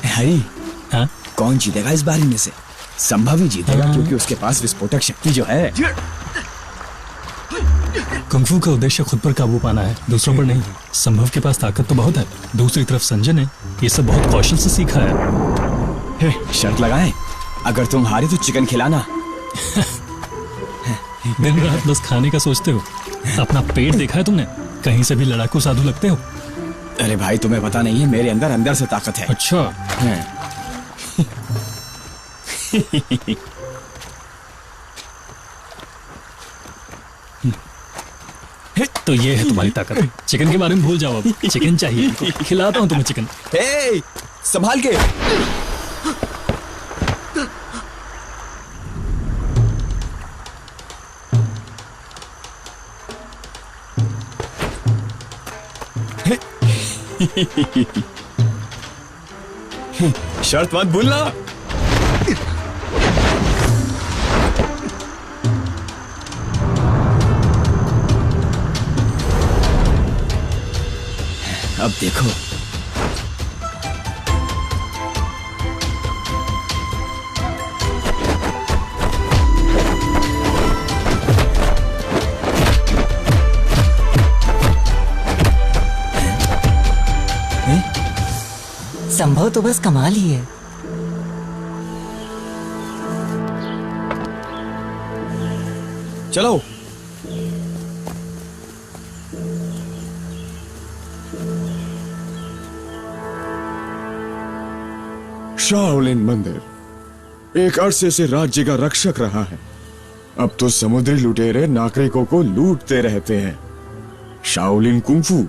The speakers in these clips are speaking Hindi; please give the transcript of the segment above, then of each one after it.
हरी, हाँ? कौन जीतेगा इस बारी में से? संभव ही जीतेगा क्योंकि उसके पास विस्फोटक शक्ति जो है। कुंग-फू का उद्देश्य खुद पर काबू पाना है, दूसरों पर नहीं। संभव के पास ताकत तो बहुत है, दूसरी तरफ संजय ने ये सब बहुत कौशल से सीखा है। शर्त लगाएं, अगर तुम हारे तो चिकन खिलाना। दिन रात बस खाने का सोचते हो। अपना पेट देखा है तुमने? कहीं से भी लड़ाकू साधु लगते हो। अरे भाई, तुम्हें पता नहीं है, मेरे अंदर से ताकत है। अच्छा। तो ये है तुम्हारी ताकत। चिकन के बारे में भूल जाओ, अब चिकन चाहिए। खिलाता हूँ तुम्हें चिकन। संभाल के। शर्त मत भूलना। अब देखो, संभव तो बस कमाल ही है। चलो। शाओलिन मंदिर एक अरसे से राज्य का रक्षक रहा है। अब तो समुद्री लुटेरे नागरिकों को लूटते रहते हैं। शाओलिन कुंफू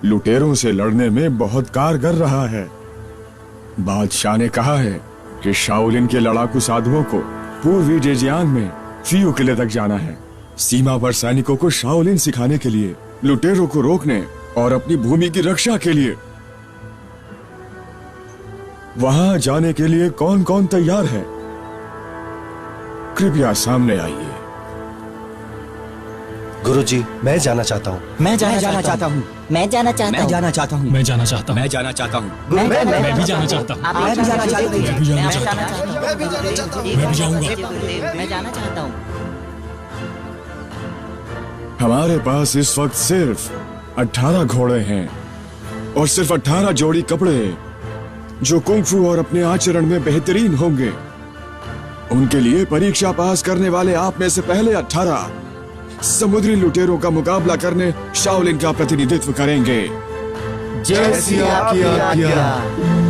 लुटेरों से लड़ने में बहुत कारगर रहा है। बादशाह ने कहा है कि शाओलिन के लड़ाकू साधुओं को पूर्वी जेजियांग में फियू किले तक जाना है। सीमा पर सैनिकों को शाओलिन सिखाने के लिए, लुटेरों को रोकने और अपनी भूमि की रक्षा के लिए। वहां जाने के लिए कौन कौन तैयार है? कृपया सामने आइए। गुरुजी, मैं जाना चाहता हूँ। मैं जाना चाहता हूँ। मैं जाना चाहता हूँ। मैं जाना चाहता हूँ। मैं जाना चाहता हूँ। मैं जाना चाहता हूँ। मैं भी जाना चाहता हूँ। मैं भी जाना चाहता हूँ। मैं भी जाना चाहता हूँ। मैं भी जाऊंगा। मैं जाना चाहता हूँ। हमारे पास इस वक्त सिर्फ 18 घोड़े हैं और सिर्फ 18 जोड़ी कपड़े जो कुंग-फू और अपने आचरण में बेहतरीन होंगे। उनके लिए परीक्षा पास करने वाले आप में से पहले 18 समुद्री लुटेरों का मुकाबला करने शाओलिन का प्रतिनिधित्व करेंगे। जैसी आपकी आज्ञा।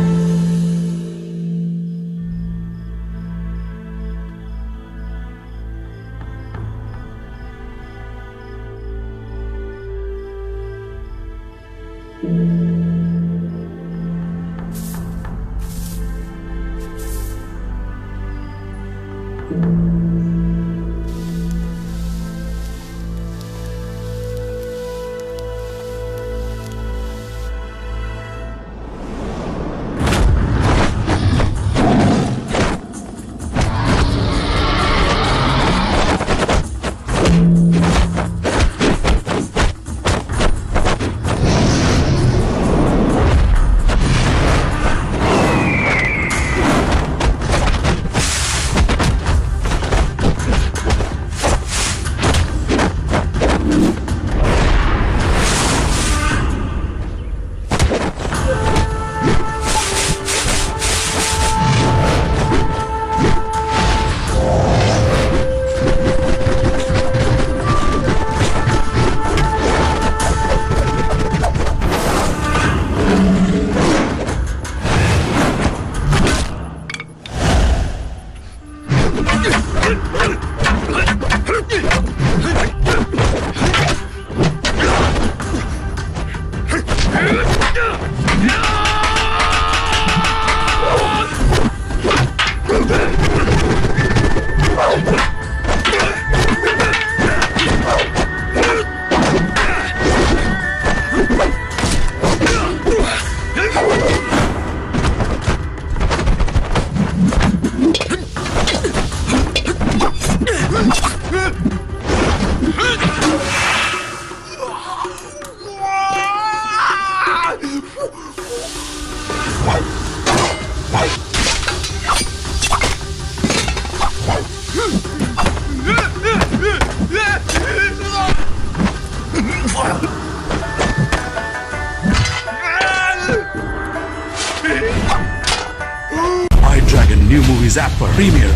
मूवीज ऐप पर प्रीमियर।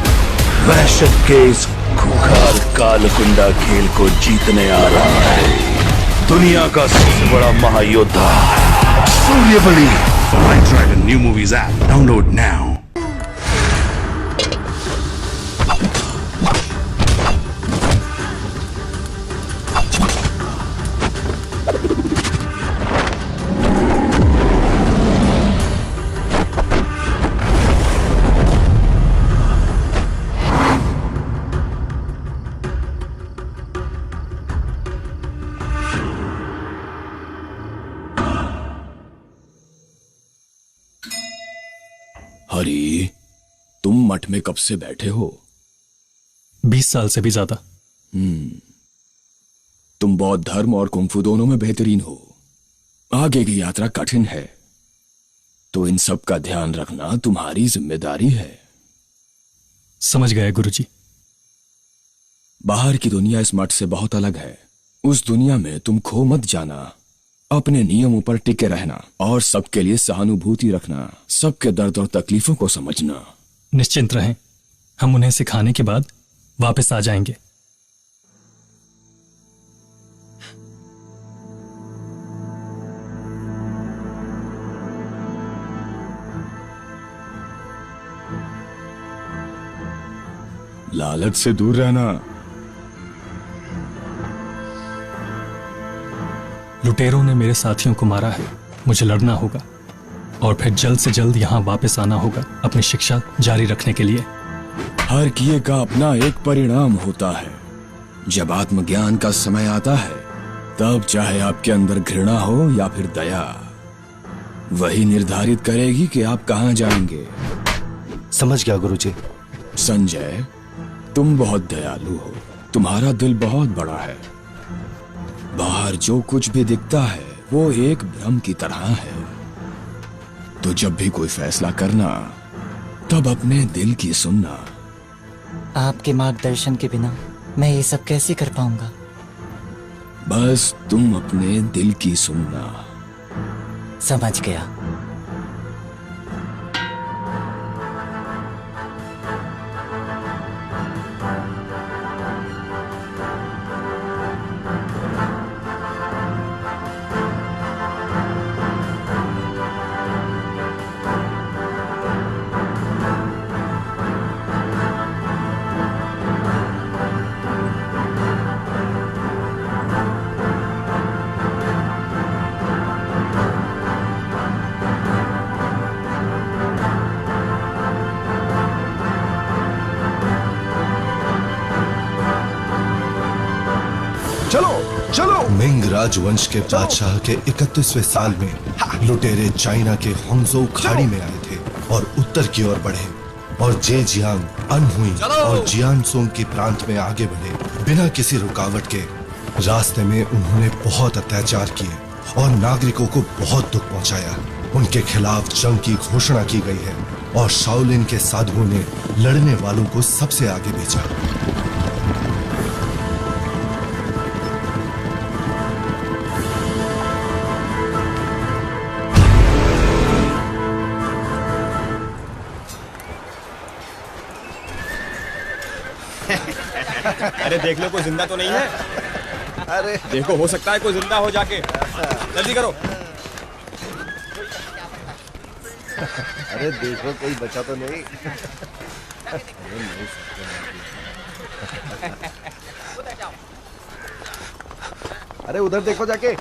वहशत के इस खुखार कालकुंडा खेल को जीतने आ रहा है दुनिया का सबसे बड़ा महायोद्धा Suryabali. White Dragon new movies app. Download now. हरी, तुम मठ में कब से बैठे हो? 20 साल से भी ज्यादा। तुम बौद्ध धर्म और कुंफू दोनों में बेहतरीन हो। आगे की यात्रा कठिन है, तो इन सब का ध्यान रखना तुम्हारी जिम्मेदारी है। समझ गए गुरुजी। बाहर की दुनिया इस मठ से बहुत अलग है। उस दुनिया में तुम खो मत जाना। अपने नियमों पर टिके रहना और सबके लिए सहानुभूति रखना, सबके दर्द और तकलीफों को समझना। निश्चिंत रहें, हम उन्हें सिखाने के बाद वापस आ जाएंगे। लालच से दूर रहना। लुटेरों ने मेरे साथियों को मारा है, मुझे लड़ना होगा और फिर जल्द से जल्द यहाँ वापस आना होगा अपनी शिक्षा जारी रखने के लिए। हर किए का अपना एक परिणाम होता है। जब आत्मज्ञान का समय आता है, तब चाहे आपके अंदर घृणा हो या फिर दया, वही निर्धारित करेगी कि आप कहां जाएंगे। समझ गया गुरुजी। संजय, तुम बहुत दयालु हो। तुम्हारा दिल बहुत बड़ा है। बाहर जो कुछ भी दिखता है वो एक भ्रम की तरह है। तो जब भी कोई फैसला करना, तब अपने दिल की सुनना। आपके मार्गदर्शन के बिना मैं ये सब कैसे कर पाऊंगा? बस तुम अपने दिल की सुनना। समझ गया। मिंग राजवंश के बादशाह के 31वें साल में लुटेरे चाइना के होंगजो खाड़ी में आए थे और उत्तर की ओर बढ़े और जेजियांग, अनहुई और जियानसोंग की प्रांत में आगे बढ़े। बिना किसी रुकावट के रास्ते में उन्होंने बहुत अत्याचार किए और नागरिकों को बहुत दुख पहुंचाया। उनके खिलाफ जंग की घोषणा की गई है और शाओलिन के साधुओं ने लड़ने वालों को सबसे आगे भेजा। अरे देख लो, कोई जिंदा तो नहीं है। अरे देखो, हो सकता है कोई जिंदा हो जाके। जल्दी करो। अरे देखो, कोई बचा तो नहीं। अरे उधर देखो जाके।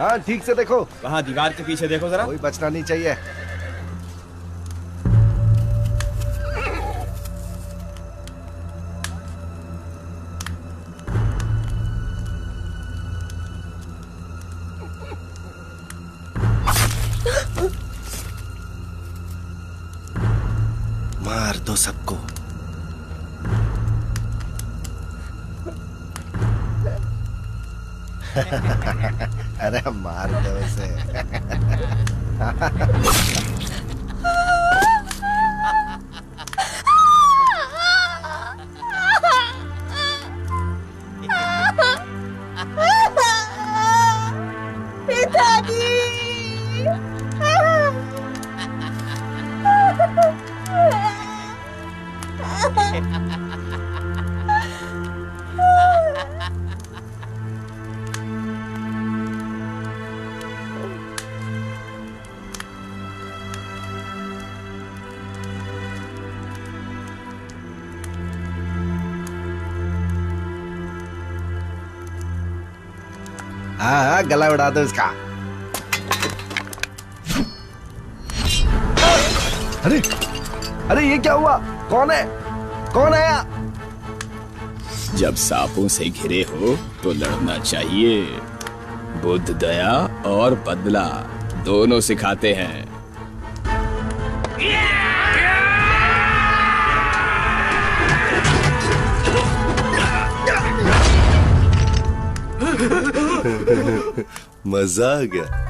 हाँ, ठीक से देखो। वहाँ दीवार के पीछे देखो जरा। कोई बचना नहीं चाहिए। मार दो सबको। अरे मार दो उसे। पिताजी। हाँ हाँ, गला उड़ा दो इसका। अरे अरे ये क्या हुआ? कौन है? कौन आया? जब सांपों से घिरे हो तो लड़ना चाहिए। बुद्ध दया और बदला दोनों सिखाते हैं। मजा आ गया।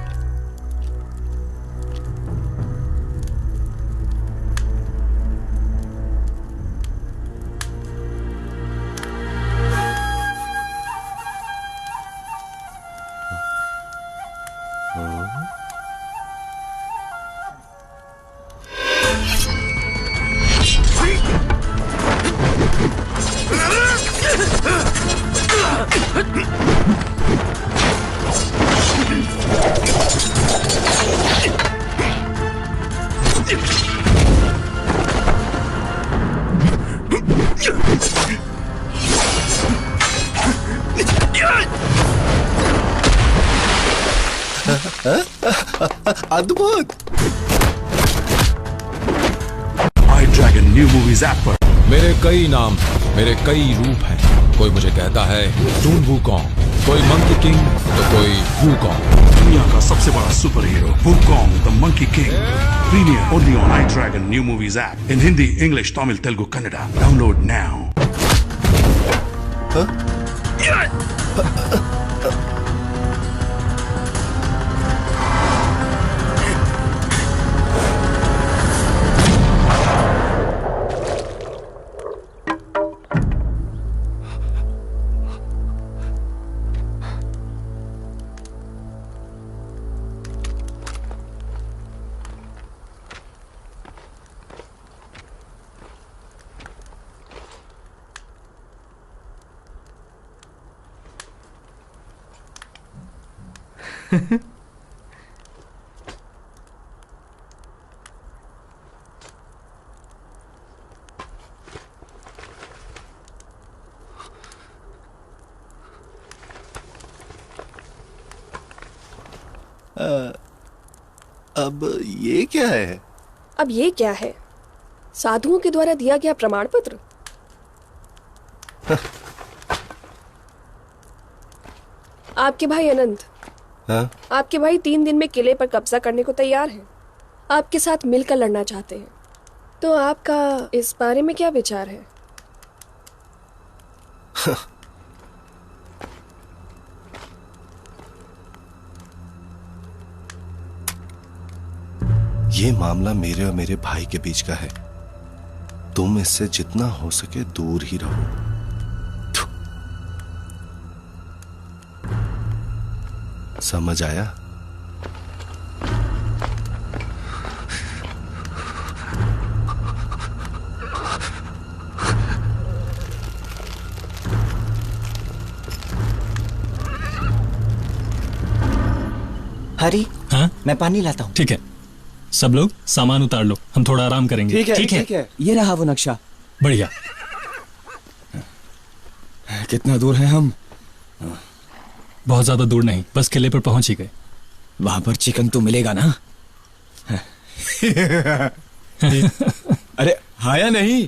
अद्भुत। आई ड्रैगन न्यू मूवीज ऐप पर मेरे कई नाम, मेरे कई रूप हैं। कोई मुझे कहता है टून वूकॉन्ग, कोई मंकी किंग तो कोई वूकॉन्ग। दुनिया का सबसे बड़ा super hero Wukong the monkey king. Premiere only on I dragon new movies app in Hindi, English, Tamil, Telugu, Kannada. Download now. अब ये क्या है? अब ये क्या है? साधुओं के द्वारा दिया गया प्रमाण पत्र। आपके भाई अनंत, हाँ? आपके भाई 3 दिन में किले पर कब्जा करने को तैयार हैं। आपके साथ मिलकर लड़ना चाहते हैं। तो आपका इस बारे में क्या विचार है? ये मामला मेरे और मेरे भाई के बीच का है। तुम इससे जितना हो सके दूर ही रहो। समझ आया? हरी, हाँ मैं पानी लाता हूँ। ठीक है, सब लोग सामान उतार लो, हम थोड़ा आराम करेंगे। ठीक है। ये रहा वो नक्शा। बढ़िया। कितना दूर है हम? बहुत ज्यादा दूर नहीं, बस किले पर पहुंच ही गए। वहां पर चिकन तो मिलेगा ना? अरे हाँ या नहीं?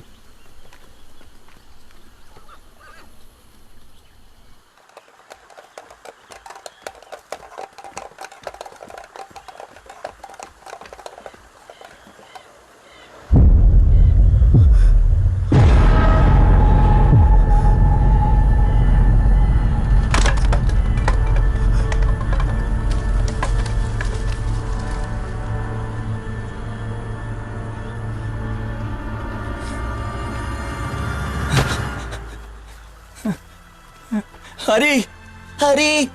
हरी, हरी,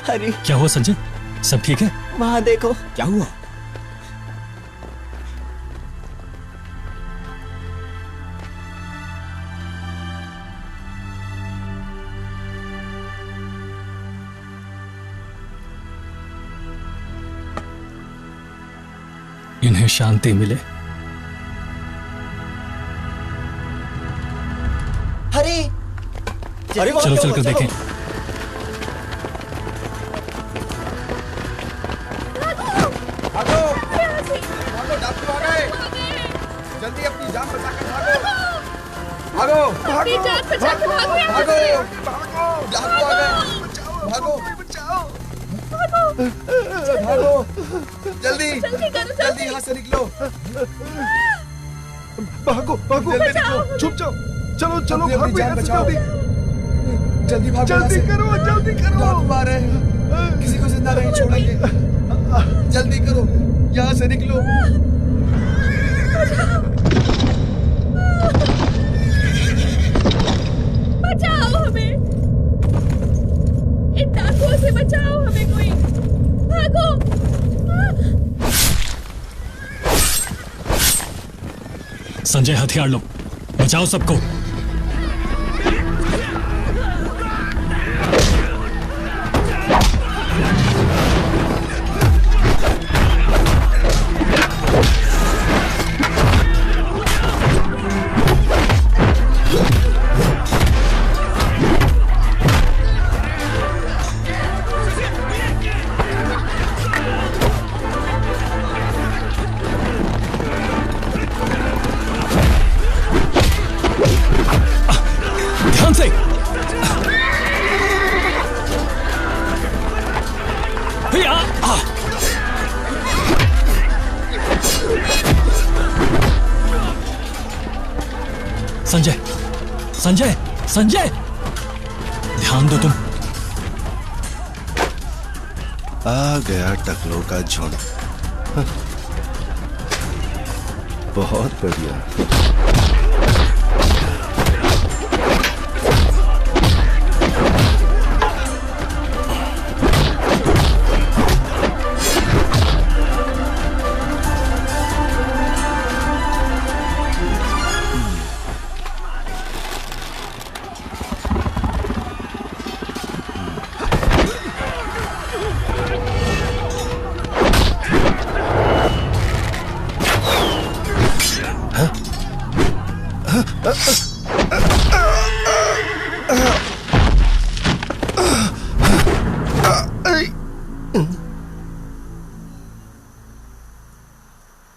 हरी, क्या हुआ संजय, सब ठीक है? वहां देखो। क्या हुआ? इन्हें शांति मिले चलो चल कर देखें। भागो भागो, डाकू आ गए। जल्दी अपनी जान बचाकर भागो भागो अपनी जान बचाकर भागो यहाँ भागो से। भागो, डाकू आ गए। भागो भागो, जल्दी जल्दी करो, जल्दी यहाँ से निकलो। भागो भागो, जल्दी निकलो, छुप जाओ, चलो चलो अपनी भागो जान यहाँ से बचाओ। जल्दी जल्दी भागो, जल्दी करो, जल्दी करो। डाकू आ रहे हैं, किसी को जिंदा नहीं छोड़ेंगे। जल्दी करो, यहाँ से निकलो। बचाओ हमें, इन डाकुओं से बचाओ हमें कोई। भागो। संजय हथियार लो, बचाओ सबको। ध्यान से। हिया, आ। संजय संजय संजय, ध्यान दो तुम। आ गया टकलों का झुंड। बहुत बढ़िया।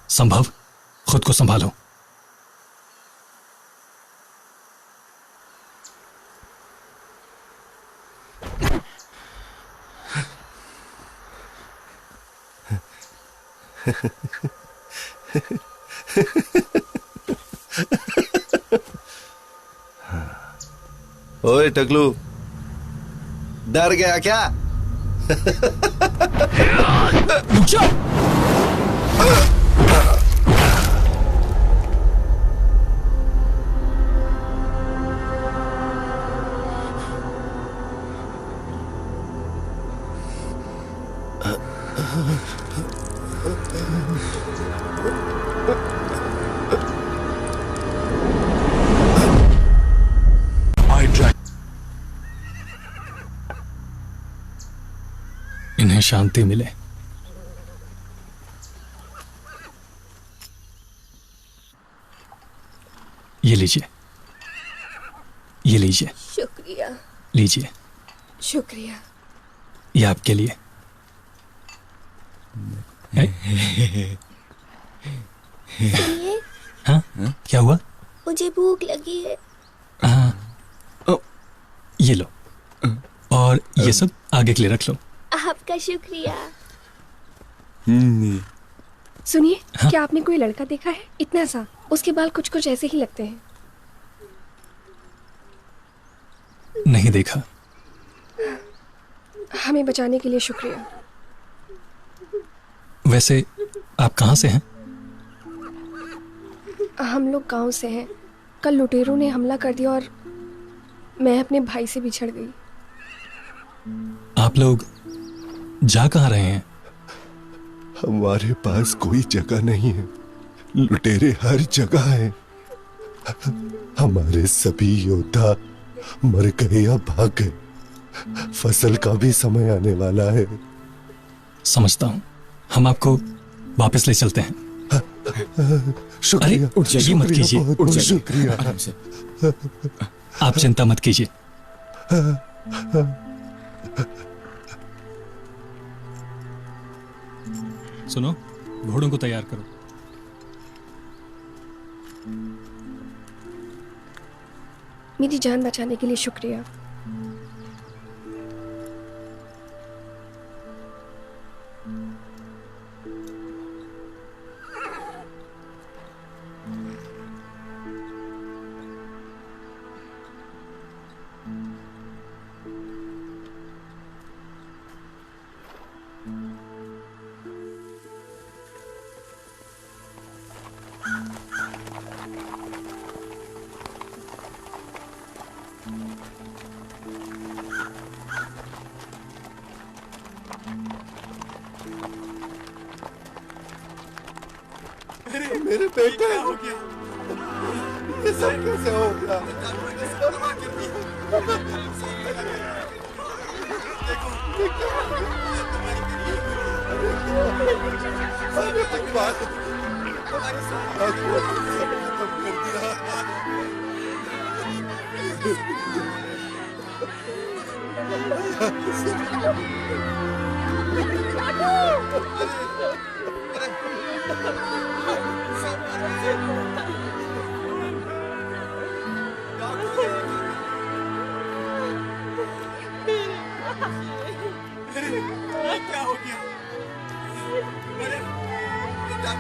संभव, खुद को संभालो। ओए टकलू, डर गया क्या? रुक जाओ। इन्हें शांति मिले। ये लीजिए, ये लीजिए, शुक्रिया लीजिए, शुक्रिया। ये आपके लिए। सुनिए, हाँ, क्या हुआ? मुझे भूख लगी है। ये लो, और ये सब आगे के लिए रख लो। आपका शुक्रिया। सुनिए, हाँ? क्या आपने कोई लड़का देखा है? इतना सा, उसके बाल कुछ कुछ ऐसे ही लगते हैं। नहीं देखा। हमें बचाने के लिए शुक्रिया। वैसे आप कहाँ से हैं? हम लोग गांव से हैं। कल लुटेरों ने हमला कर दिया और मैं अपने भाई से बिछड़ गई। आप लोग जा कहाँ रहे हैं? हमारे पास कोई जगह नहीं है, लुटेरे हर जगह हैं। हमारे सभी योद्धा मर गए या भाग गए। फसल का भी समय आने वाला है। समझता हूँ, हम आपको वापस ले चलते हैं। शुक्रिया, अरे, ये मत कीजिए। बहुत बहुत शुक्रिया। आप चिंता मत कीजिए, सुनो, घोड़ों को तैयार करो। मेरी जान बचाने के लिए शुक्रिया। मेरे बेटे हो गया, ये सब कैसे हो गया?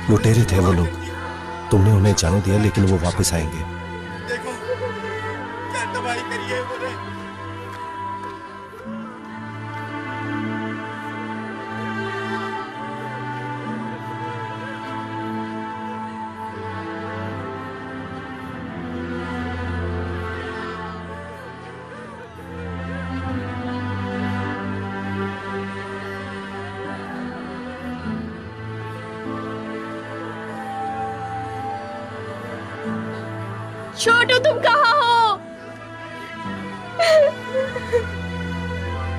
लुटेरे थे वो लोग, तुमने उन्हें जाने दिया, लेकिन वो वापस आएंगे। देखो क्या तबाही करी है उन्होंने। छोटू तुम कहाँ हो?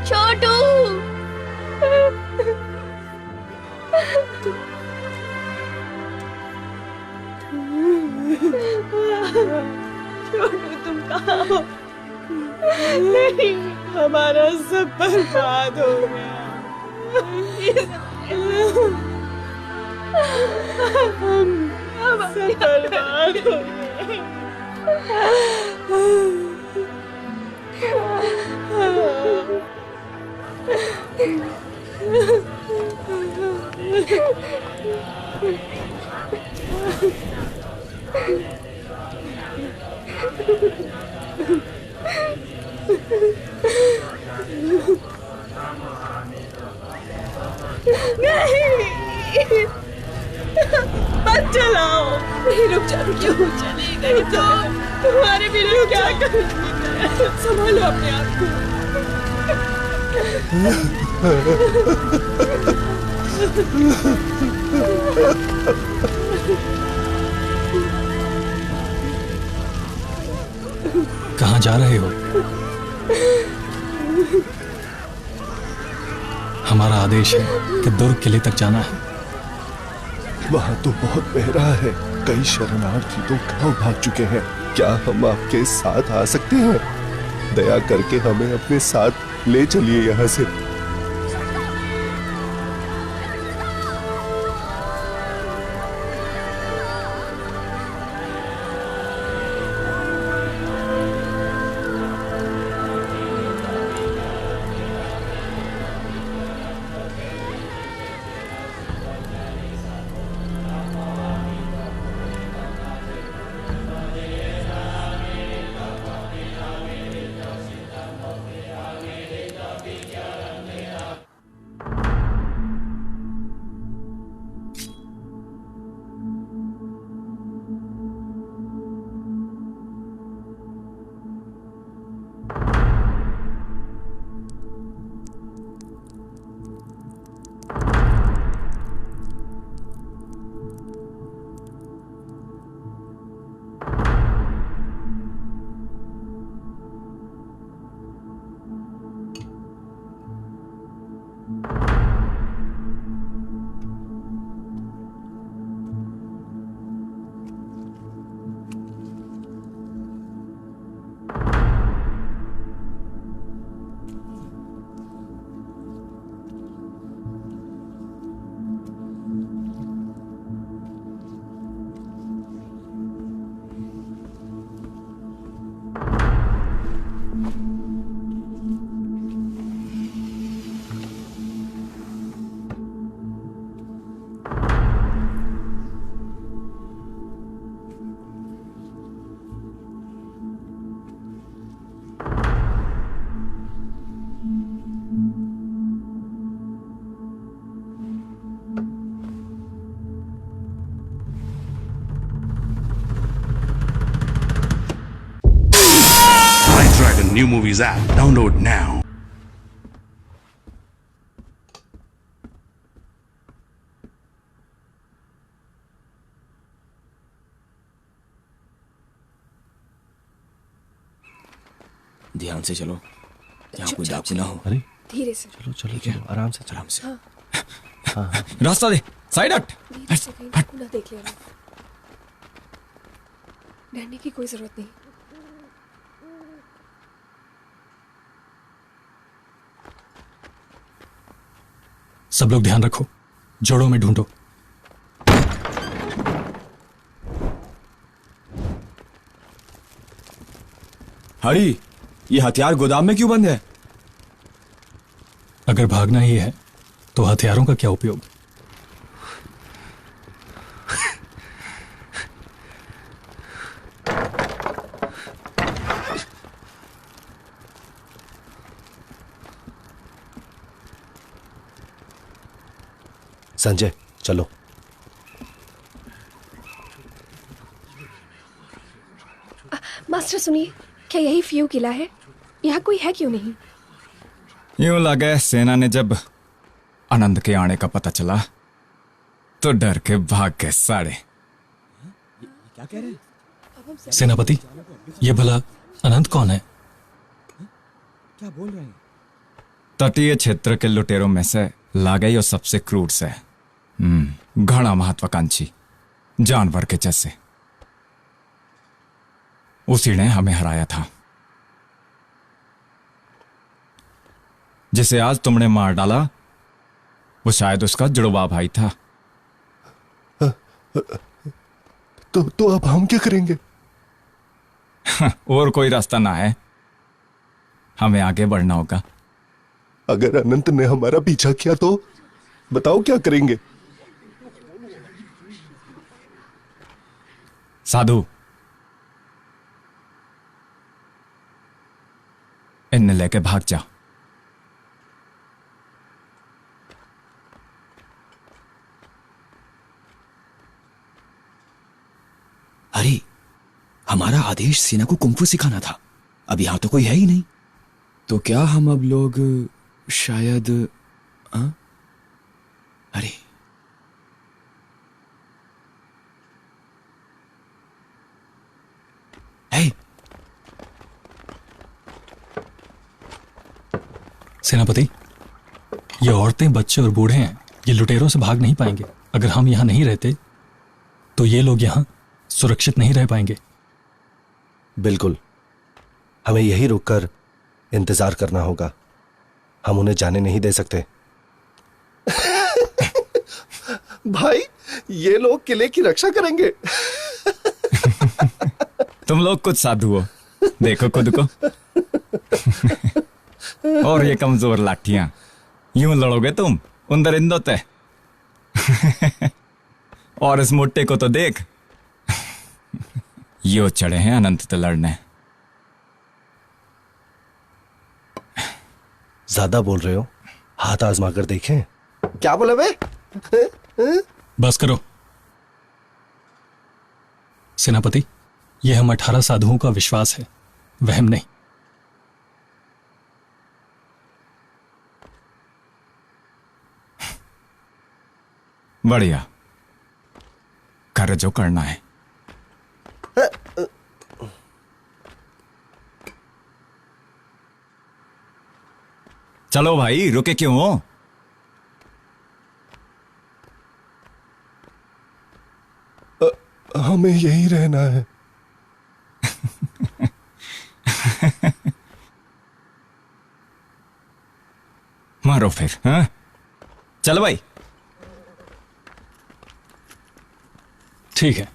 छोटू छोटू तुम कहाँ हो? नहीं, हमारा सब बर्बाद हो गया। हम सब बर्बाद हो गए। नहीं, मत चलाओ। नहीं, रुक जाओ। क्यों चली गई तुम्हारे बिना क्या करूँगी? संभालो अपने आप को। कहाँ जा रहे हो? हमारा आदेश है कि दुर्ग किले तक जाना है। वहाँ तो बहुत गहरा है, कई शरणार्थी तो गांव भाग चुके हैं। क्या हम आपके साथ आ सकते हैं? दया करके हमें अपने साथ ले चलिए यहाँ से। New Movies app. Download now. ध्यान से चलो, यहाँ कोई डाकू ना हो। अरे धीरे से चलो चलो चलो, आराम से आराम से। रास्ता दे, साइड हट। धीरे से कहीं डाकू ना देख लेना। डरने की कोई जरूरत नहीं। सब लोग ध्यान रखो, जोड़ों में ढूंढो। हरी, ये हथियार गोदाम में क्यों बंद है? अगर भागना ही है तो हथियारों का क्या उपयोग? संजय चलो। मास्टर सुनिए, क्या यही फ्यू किला है? यहाँ कोई है क्यों नहीं? यूं लगे सेना ने जब आनंद के आने का पता चला तो डर के भाग गए सारे। क्या कह रहे हैं? सेनापति, ये भला अनंत कौन है? क्या बोल रहे हैं? तटीय क्षेत्र के लुटेरों में से लागई और सबसे क्रूर से। घना महत्वाकांक्षी जानवर के जैसे। उसी ने हमें हराया था। जिसे आज तुमने मार डाला वो शायद उसका जुड़वा भाई था। तो अब हम क्या करेंगे? और कोई रास्ता ना है, हमें आगे बढ़ना होगा। अगर अनंत ने हमारा पीछा किया तो बताओ क्या करेंगे? साधु, इन्हें लेके भाग जा। हरी, हमारा आदेश सेना को कुंफू सिखाना था। अब यहां तो कोई है ही नहीं। तो क्या हम अब लोग शायद अरे हे, सेनापति, ये औरतें, बच्चे और बूढ़े हैं। ये लुटेरों से भाग नहीं पाएंगे। अगर हम यहां नहीं रहते तो ये लोग यहां सुरक्षित नहीं रह पाएंगे। बिल्कुल, हमें यही रुककर इंतजार करना होगा। हम उन्हें जाने नहीं दे सकते। भाई, ये लोग किले की रक्षा करेंगे। तुम लोग कुछ साधु हो, देखो खुद को। और ये कमजोर लाठियां, यूं लड़ोगे तुम उन दरिंदों ते। और इस मोटे को तो देख, यो चढ़े हैं अनंत ते लड़ने। ज्यादा बोल रहे हो, हाथ आजमा कर देखें। क्या बोला बे? बस करो सेनापति, यह हम 18 साधुओं का विश्वास है, वहम नहीं। बढ़िया, कर जो करना है। चलो भाई, रुके क्यों हो? हमें यही रहना है। मारो फिर। हाँ, चलो भाई। ठीक है,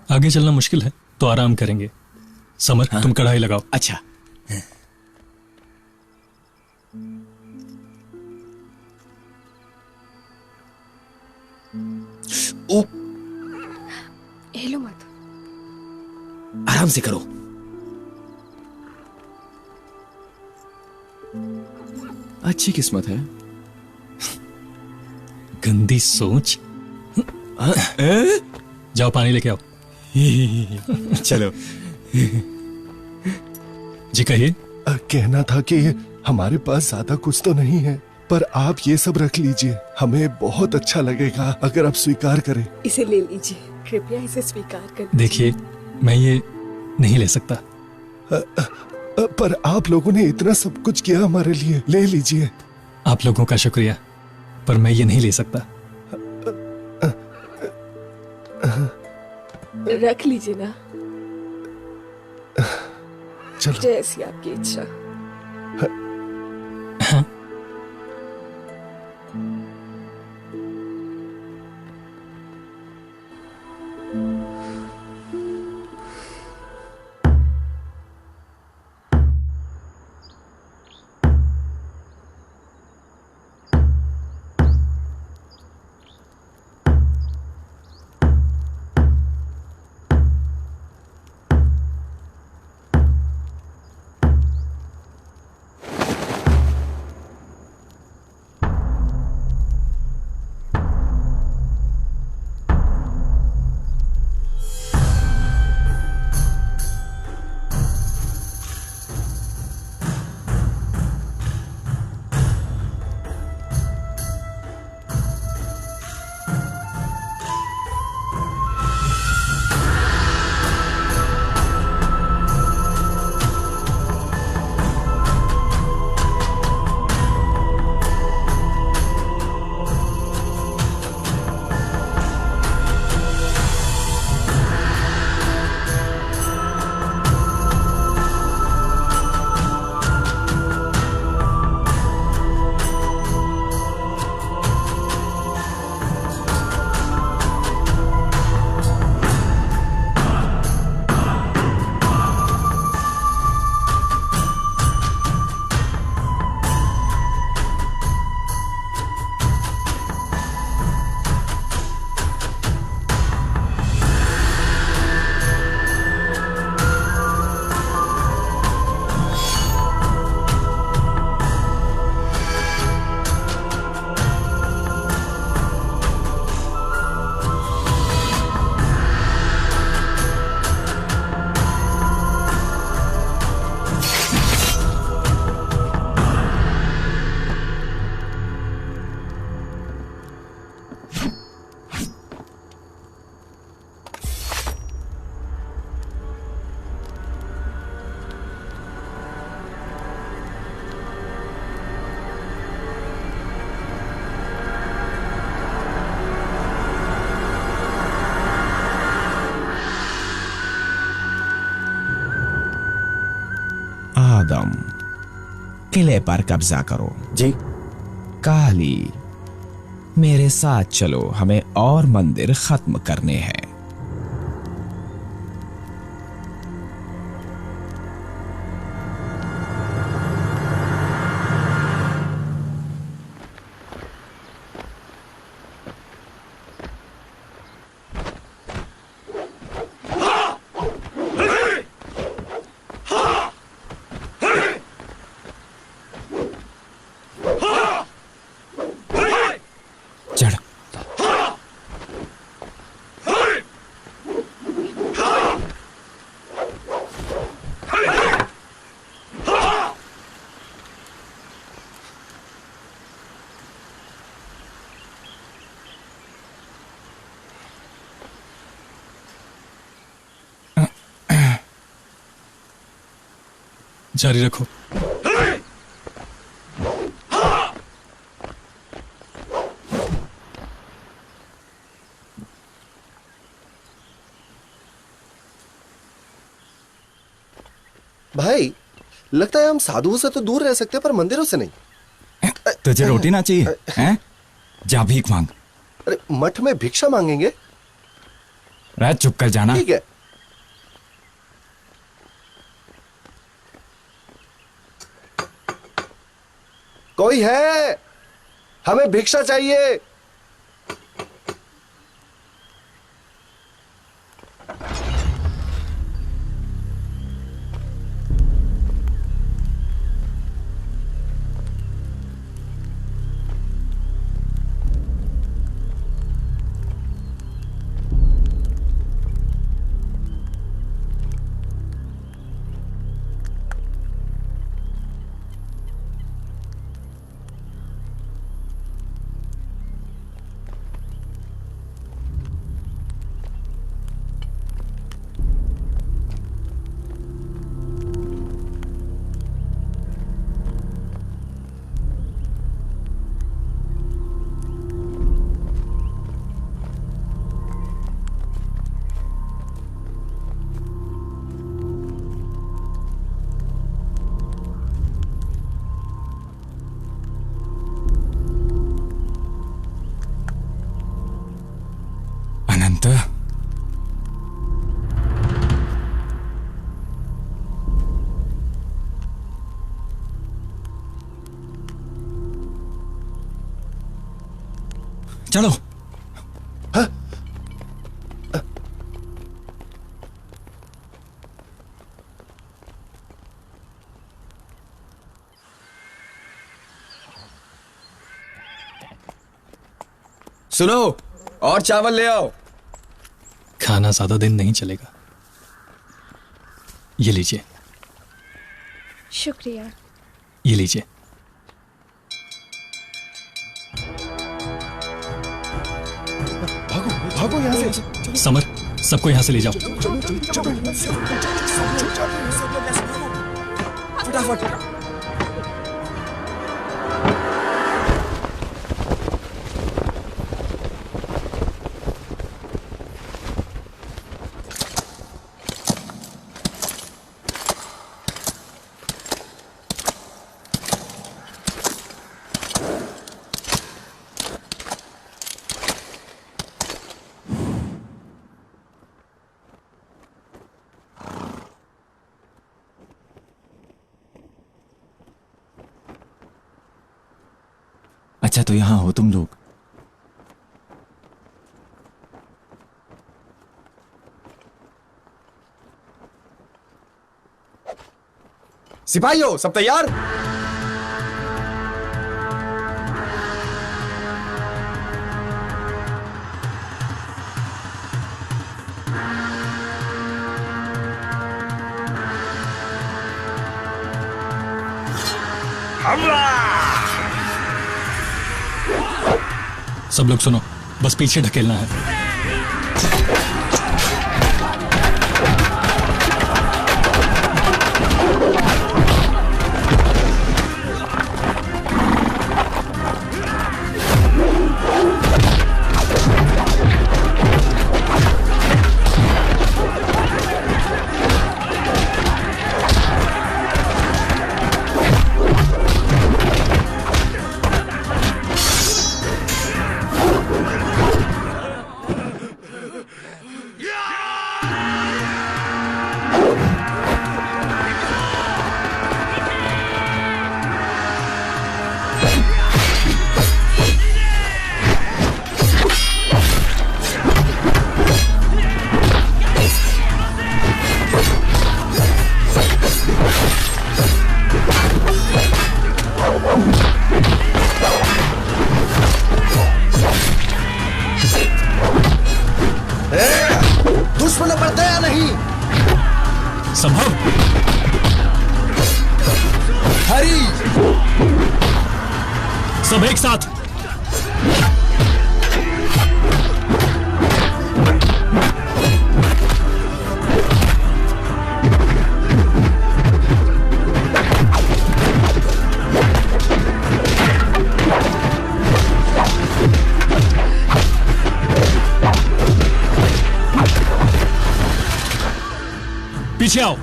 आगे चलना मुश्किल है तो आराम करेंगे। समर, तुम कढ़ाई लगाओ। अच्छा। ओ, हिलो मत। आराम से करो। अच्छी किस्मत है। गंदी सोच। जाओ पानी लेके आओ। चलो। जी कहिए। कहना था कि हमारे पास ज्यादा कुछ तो नहीं है, पर आप ये सब रख लीजिए। हमें बहुत अच्छा लगेगा अगर आप स्वीकार करें। इसे ले लीजिए, कृपया इसे स्वीकार कर लीजिए। देखिए, मैं ये नहीं ले सकता। पर आप लोगों ने इतना सब कुछ किया हमारे लिए, ले लीजिए। आप लोगों का शुक्रिया, पर मैं ये नहीं ले सकता। रख लीजिए ना, चलो। जैसी आपकी इच्छा। आदम, किले पर कब्जा करो। जी। काली, मेरे साथ चलो, हमें और मंदिर खत्म करने हैं। चढ़। जारी रखो। भाई, लगता है हम साधुओं से तो दूर रह सकते हैं, पर मंदिरों से नहीं। तुझे रोटी ना चाहिए हैं? जा भीख मांग। अरे मठ में भिक्षा मांगेंगे? रह चुप कर जाना। ठीक है। कोई है? हमें भिक्षा चाहिए। अनंत, चलो। सुनो, और चावल ले आओ। खाना ज्यादा दिन नहीं चलेगा। ये लीजिए, शुक्रिया। ये लीजिए। भागो यहाँ से। समर, सबको यहां से ले जाओ। फटाफट। अच्छा, तो यहां हो तुम लोग। सिपाहियों, सब तैयार? सब लोग सुनो, बस पीछे ढकेलना है। दुश्मनों पर दया नहीं। संभव। हरी, सब एक साथ। पीछे आओ।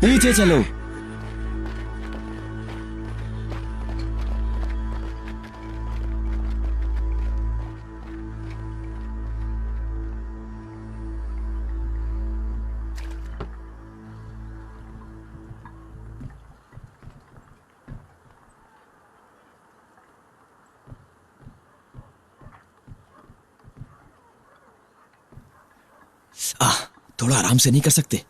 पीछे चलो। थोड़ा आराम से नहीं कर सकते?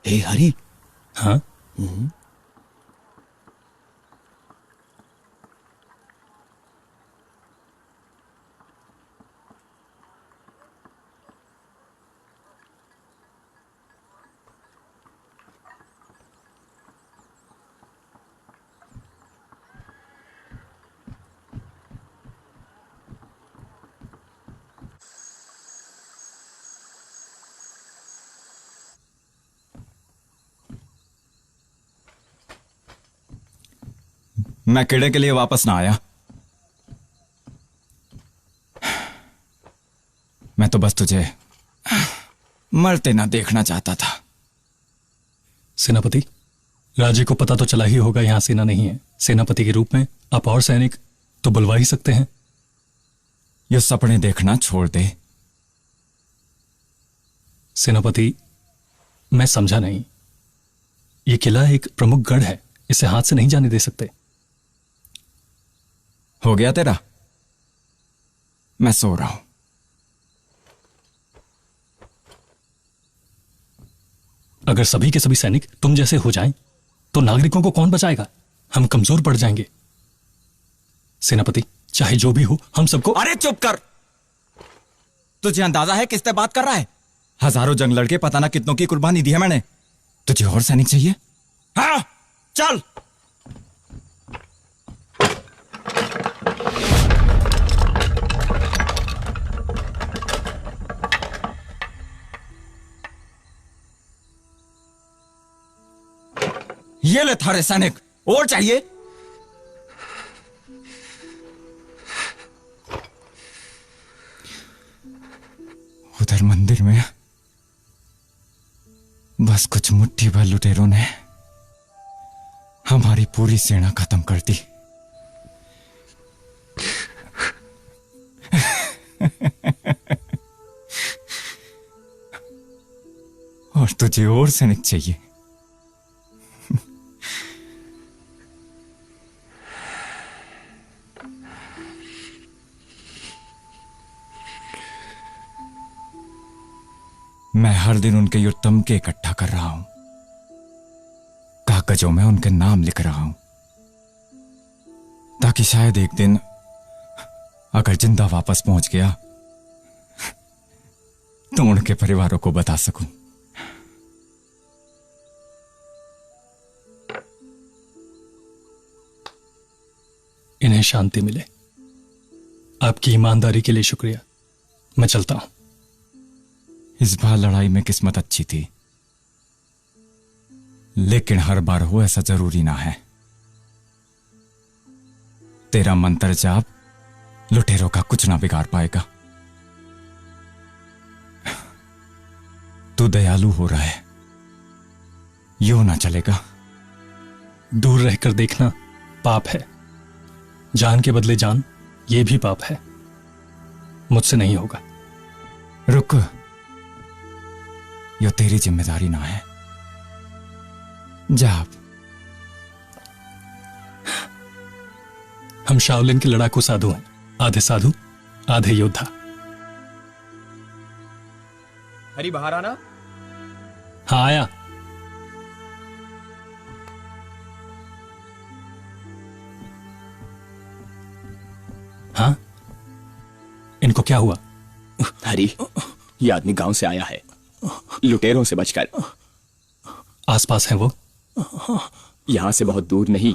हे हरी। हाँ, मैं कीड़े के लिए वापस ना आया। मैं तो बस तुझे मरते ना देखना चाहता था। सेनापति, राजे को पता तो चला ही होगा यहां सेना नहीं है। सेनापति के रूप में आप और सैनिक तो बुलवा ही सकते हैं। ये सपने देखना छोड़ दे। सेनापति, मैं समझा नहीं। ये किला एक प्रमुख गढ़ है, इसे हाथ से नहीं जाने दे सकते। हो गया तेरा? मैं सो रहा हूं। अगर सभी के सभी सैनिक तुम जैसे हो जाएं, तो नागरिकों को कौन बचाएगा? हम कमजोर पड़ जाएंगे। सेनापति, चाहे जो भी हो, हम सबको। अरे चुप कर! तुझे अंदाजा है किससे बात कर रहा है? हजारों जंग लड़के पता ना कितनों की कुर्बानी दी है मैंने। तुझे और सैनिक चाहिए? हाँ, चल। ये ले थारे सैनिक। और चाहिए? उधर मंदिर में बस कुछ मुट्ठी भर लुटेरों ने हमारी पूरी सेना खत्म कर दी। और तुझे और सैनिक चाहिए? मैं हर दिन उनके युद्धम के इकट्ठा कर रहा हूं। कागजों में उनके नाम लिख रहा हूं, ताकि शायद एक दिन अगर जिंदा वापस पहुंच गया तो उनके परिवारों को बता सकूं। इन्हें शांति मिले। आपकी ईमानदारी के लिए शुक्रिया। मैं चलता हूं। इस बार लड़ाई में किस्मत अच्छी थी, लेकिन हर बार हो ऐसा जरूरी ना है। तेरा मंत्र जाप लुटेरों का कुछ ना बिगाड़ पाएगा। तू दयालु हो रहा है, यूं ना चलेगा। दूर रहकर देखना पाप है। जान के बदले जान, ये भी पाप है। मुझसे नहीं होगा। रुक, यह तेरी जिम्मेदारी ना है। जा। हम शाओलिन के लड़ाकू साधु हैं, आधे साधु आधे योद्धा। हरी बाहर आना। हाँ, आया। हाँ, इनको क्या हुआ? हरी, ये आदमी गांव से आया है, लुटेरों से बचकर। आसपास है वो? यहां से बहुत दूर नहीं।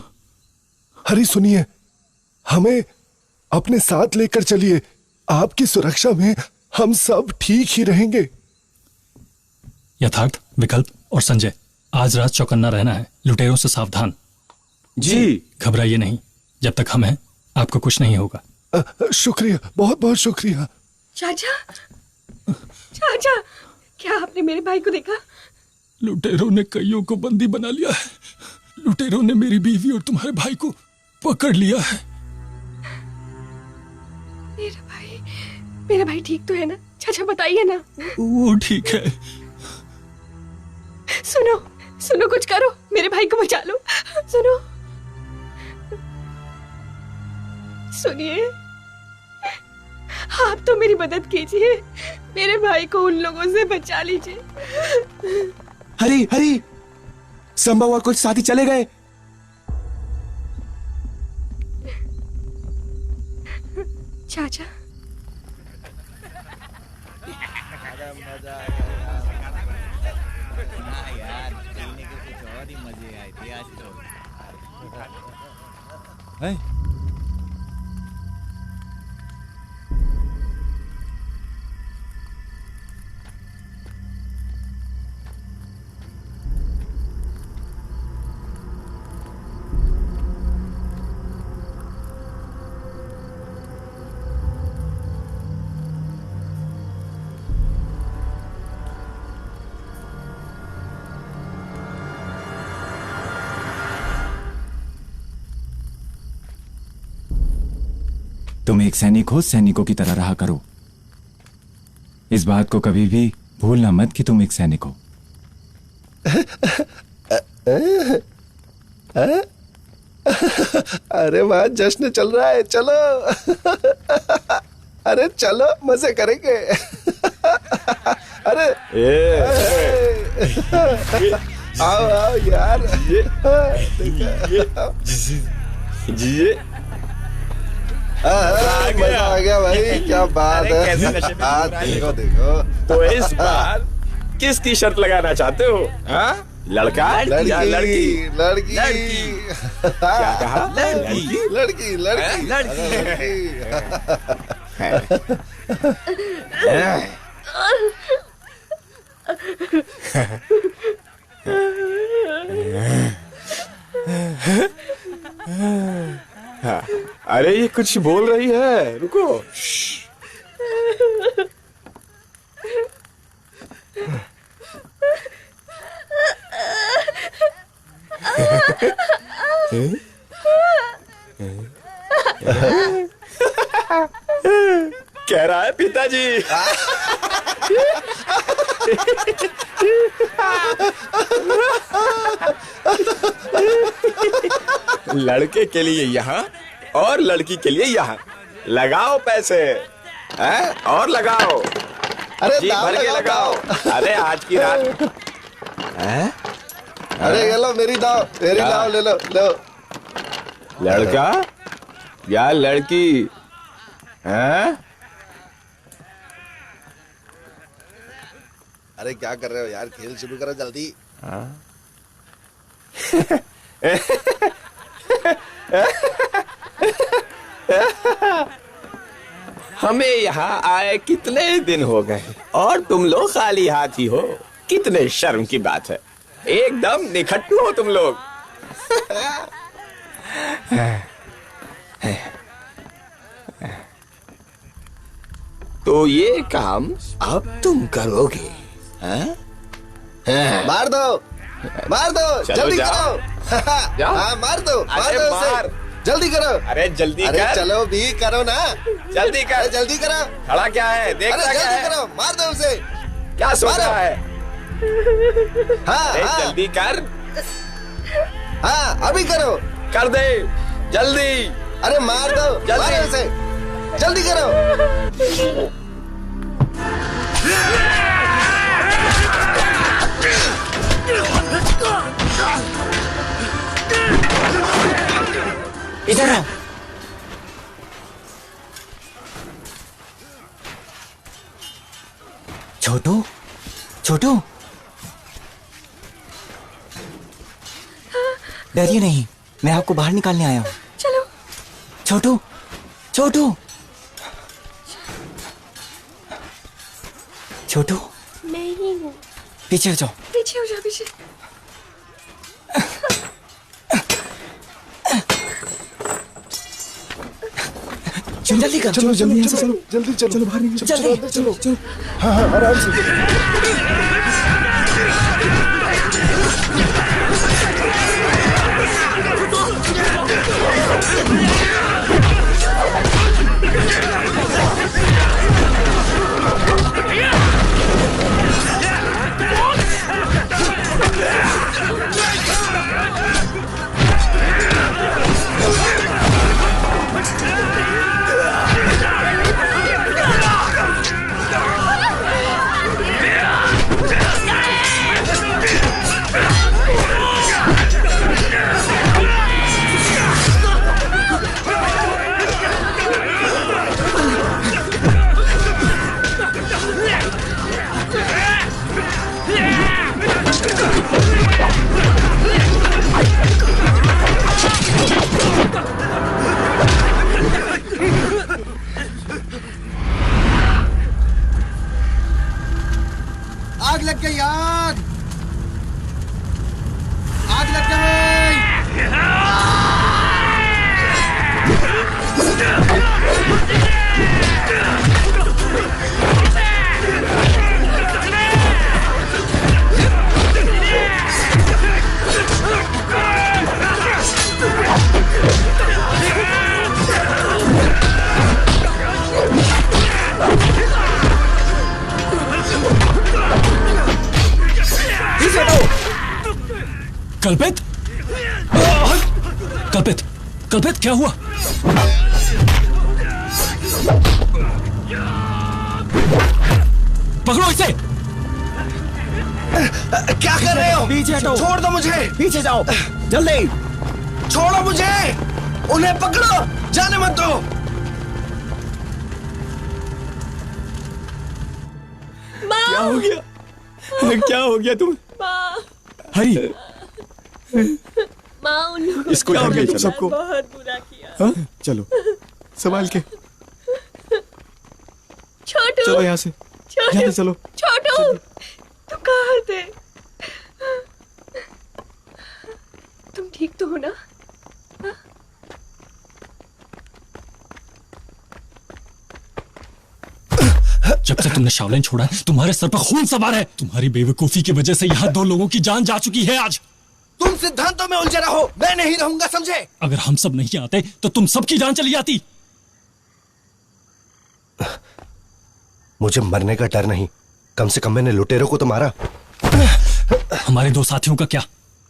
हरी सुनिए, हमें अपने साथ लेकर चलिए। आपकी सुरक्षा में हम सब ठीक ही रहेंगे। यथार्थ, विकल्प और संजय, आज रात चौकन्ना रहना है। लुटेरों से सावधान। जी। घबराइए नहीं, जब तक हम हैं आपको कुछ नहीं होगा। शुक्रिया, बहुत बहुत शुक्रिया। चाचा, चाचा, क्या आपने मेरे भाई को देखा? लुटेरों ने कईयों को बंदी बना लिया है। लुटेरों ने मेरी बीवी और तुम्हारे भाई को पकड़ लिया है। मेरा भाई ठीक तो है ना? चाचा बताइए ना। वो ठीक है। सुनो, सुनो, कुछ करो, मेरे भाई को बचा लो। सुनो, सुनिए, आप तो मेरी मदद कीजिए। मेरे भाई को उन लोगों से बचा लीजिए। हरी, हरी, संभव और कुछ साथी चले गए। चाचा, तुम एक सैनिक हो, सैनिकों की तरह रहा करो। इस बात को कभी भी भूलना मत कि तुम एक सैनिक हो। अरे वहां जश्न चल रहा है, चलो। अरे चलो, मजे करेंगे। अरे आओ आओ यार। मजा आ गया भाई, क्या बात है। देखो देखो। तो इस बार किसकी शर्त लगाना चाहते हो? हाँ? लड़का या लड़की? लड़की। क्या कहा? लड़की लड़की लड़की। अरे ये कुछ बोल रही है, रुको। कह रहा है पिताजी। लड़के के लिए यहाँ और लड़की के लिए यहाँ। लगाओ पैसे, हैं? और लगाओ। अरे जी भर के लगाओ। अरे आज की रात। हैं? अरे ये लो मेरी दाव, मेरी दाव ले लो, लो। लड़का या लड़की? हैं? अरे क्या कर रहे हो यार, खेल शुरू करो जल्दी। हमें यहाँ आए कितने दिन हो गए और तुम लोग खाली हाथ ही हो। कितने शर्म की बात है, एकदम निखट्टू हो तुम लोग। तो ये काम अब तुम करोगे? मार दो, मार दो, जल्दी करो। जाओ। हाँ मार दो, मार दो मार। उसे। जल्दी करो। अरे जल्दी अरे कर। चलो भी करो ना, जल्दी कर। जल्दी करो। खड़ा क्या है, देख अरे रहा क्या जल्दी है? करो, मार दो उसे। क्या सोच मारो। रहा है? हाँ अरे हाँ जल्दी कर। हाँ, अभी करो। कर दे जल्दी। अरे मार दो, जल्दी। मारो उसे, जल्दी करो। इधर आओ। छोटू, छोटू, डरिए नहीं, मैं आपको बाहर निकालने आया हूँ। चलो। छोटू, छोटू, छोटू, मैं ही हूँ। पीछे हो जाओ। पीछे हो जाओ, पीछे। जल्दी कर। चलो जल्दी यहाँ से चलो, जल्दी चलो, चलो बाहर निकलो, चलो अंदर चलो, चलो। हाँ हाँ आराम से। कल्पित, कल्पित, कल्पित, क्या हुआ? पकड़ो इसे। क्या कर रहे हो? पीछे हटो। छोड़ दो मुझे। पीछे जाओ जल्दी। छोड़ो मुझे। उन्हें पकड़ो, जाने मत दो। क्या हो गया? क्या हो गया तुम? हरी, माँ उन लोगों इसको ने घर ले मेरे चलो। साथ बहुत बुरा किया। हाँ? चलो संभाल के छोटू, चलो यहाँ से, यहाँ से चलो। छोटू, तुम कहाँ थे? तुम ठीक तो हो ना? जब से तुमने शाओलिन छोड़ा है, तुम्हारे सर पर खून सवार है। तुम्हारी बेवकूफी की वजह से यहाँ 2 लोगों की जान जा चुकी है आज। तुम सिद्धांतों में उलझे रहो, मैं नहीं रहूंगा, समझे? अगर हम सब नहीं आते तो तुम सबकी जान चली जाती। मुझे मरने का डर नहीं, कम से कम मैंने लुटेरों को तो मारा। हमारे 2 साथियों का क्या?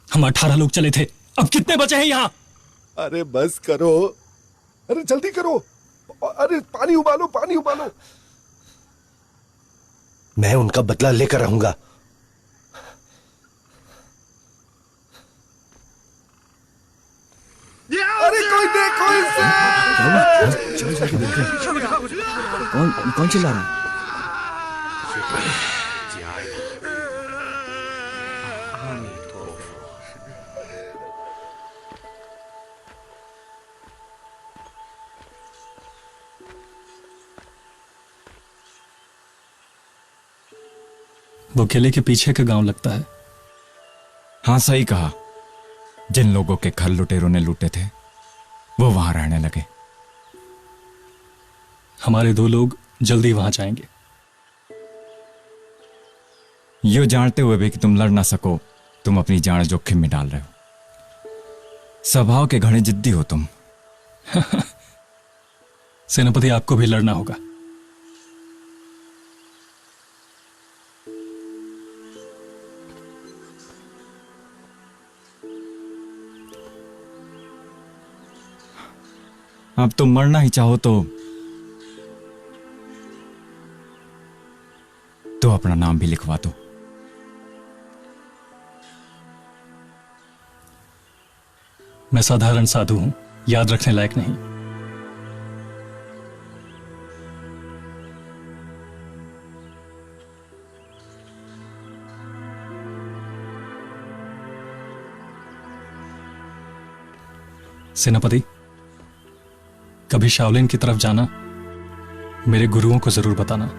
हम 18 लोग चले थे, अब कितने बचे हैं यहाँ? अरे बस करो, अरे जल्दी करो, अरे पानी उबालो, पानी उबालो। मैं उनका बदला लेकर रहूंगा। अरे कोई देखो इसे। चलो जाके देखते हैं। कौन चिल्ला रहा है? वो किले के पीछे का गांव लगता है। हाँ सही कहा। जिन लोगों के घर लुटेरों ने लूटे थे वो वहां रहने लगे। हमारे 2 लोग जल्दी वहां जाएंगे। यो जानते हुए भी कि तुम लड़ ना सको, तुम अपनी जान जोखिम में डाल रहे हो। स्वभाव के घने जिद्दी हो तुम। सेनापति, आपको भी लड़ना होगा। अब तुम मरना ही चाहो तो अपना नाम भी लिखवा दो। मैं साधारण साधु हूं, याद रखने लायक नहीं। सेनापति, कभी शाओलिन की तरफ जाना, मेरे गुरुओं को जरूर बताना।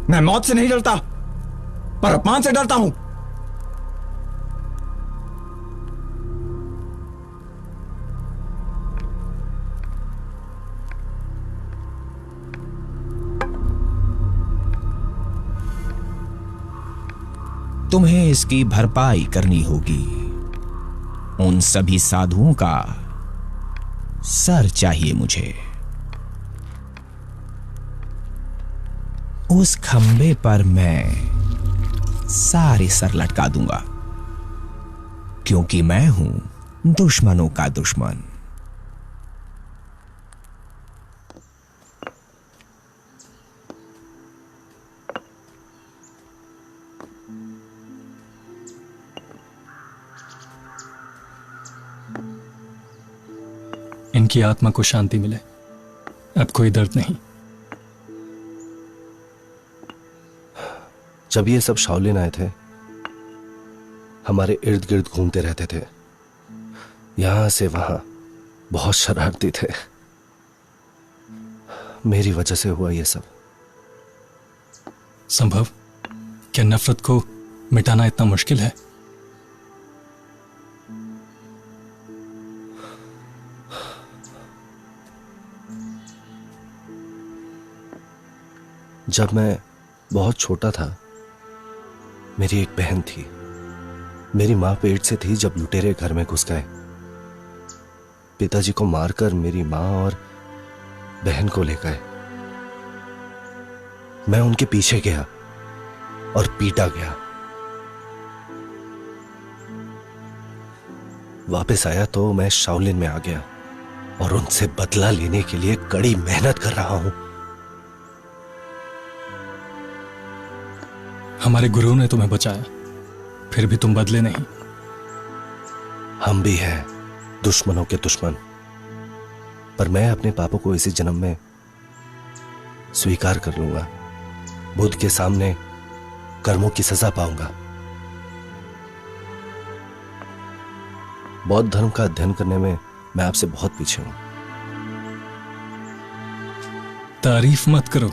मैं मौत से नहीं डरता, पर अपमान से डरता हूं। तुम्हें इसकी भरपाई करनी होगी। उन सभी साधुओं का सर चाहिए मुझे। उस खंबे पर मैं सारे सर लटका दूंगा, क्योंकि मैं हूं दुश्मनों का दुश्मन। इनकी आत्मा को शांति मिले। अब कोई दर्द नहीं। जब ये सब शाओलिन आए थे, हमारे इर्द गिर्द घूमते रहते थे, यहां से वहां, बहुत शरारती थे। मेरी वजह से हुआ ये सब। संभव? क्या नफरत को मिटाना इतना मुश्किल है? जब मैं बहुत छोटा था, मेरी एक बहन थी। मेरी मां पेट से थी जब लुटेरे घर में घुस गए। पिताजी को मारकर मेरी मां और बहन को ले गए। मैं उनके पीछे गया और पीटा गया। वापस आया तो मैं शाओलिन में आ गया और उनसे बदला लेने के लिए कड़ी मेहनत कर रहा हूं। हमारे गुरु ने तुम्हें बचाया, फिर भी तुम बदले नहीं। हम भी हैं दुश्मनों के दुश्मन, पर मैं अपने पापों को इसी जन्म में स्वीकार कर लूंगा। बुद्ध के सामने कर्मों की सजा पाऊंगा। बौद्ध धर्म का अध्ययन करने में मैं आपसे बहुत पीछे हूं। तारीफ मत करो।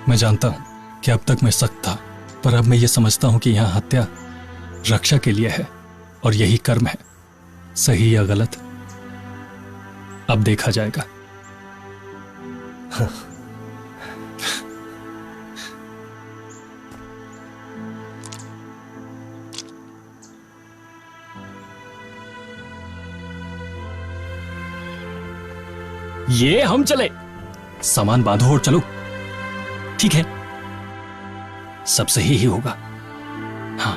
मैं जानता हूं कि अब तक मैं सख्त था, पर अब मैं ये समझता हूं कि यहां हत्या रक्षा के लिए है और यही कर्म है। सही या गलत अब देखा जाएगा। ये हम चले। सामान बांधो और चलो। ठीक है, सब सही ही होगा। हाँ,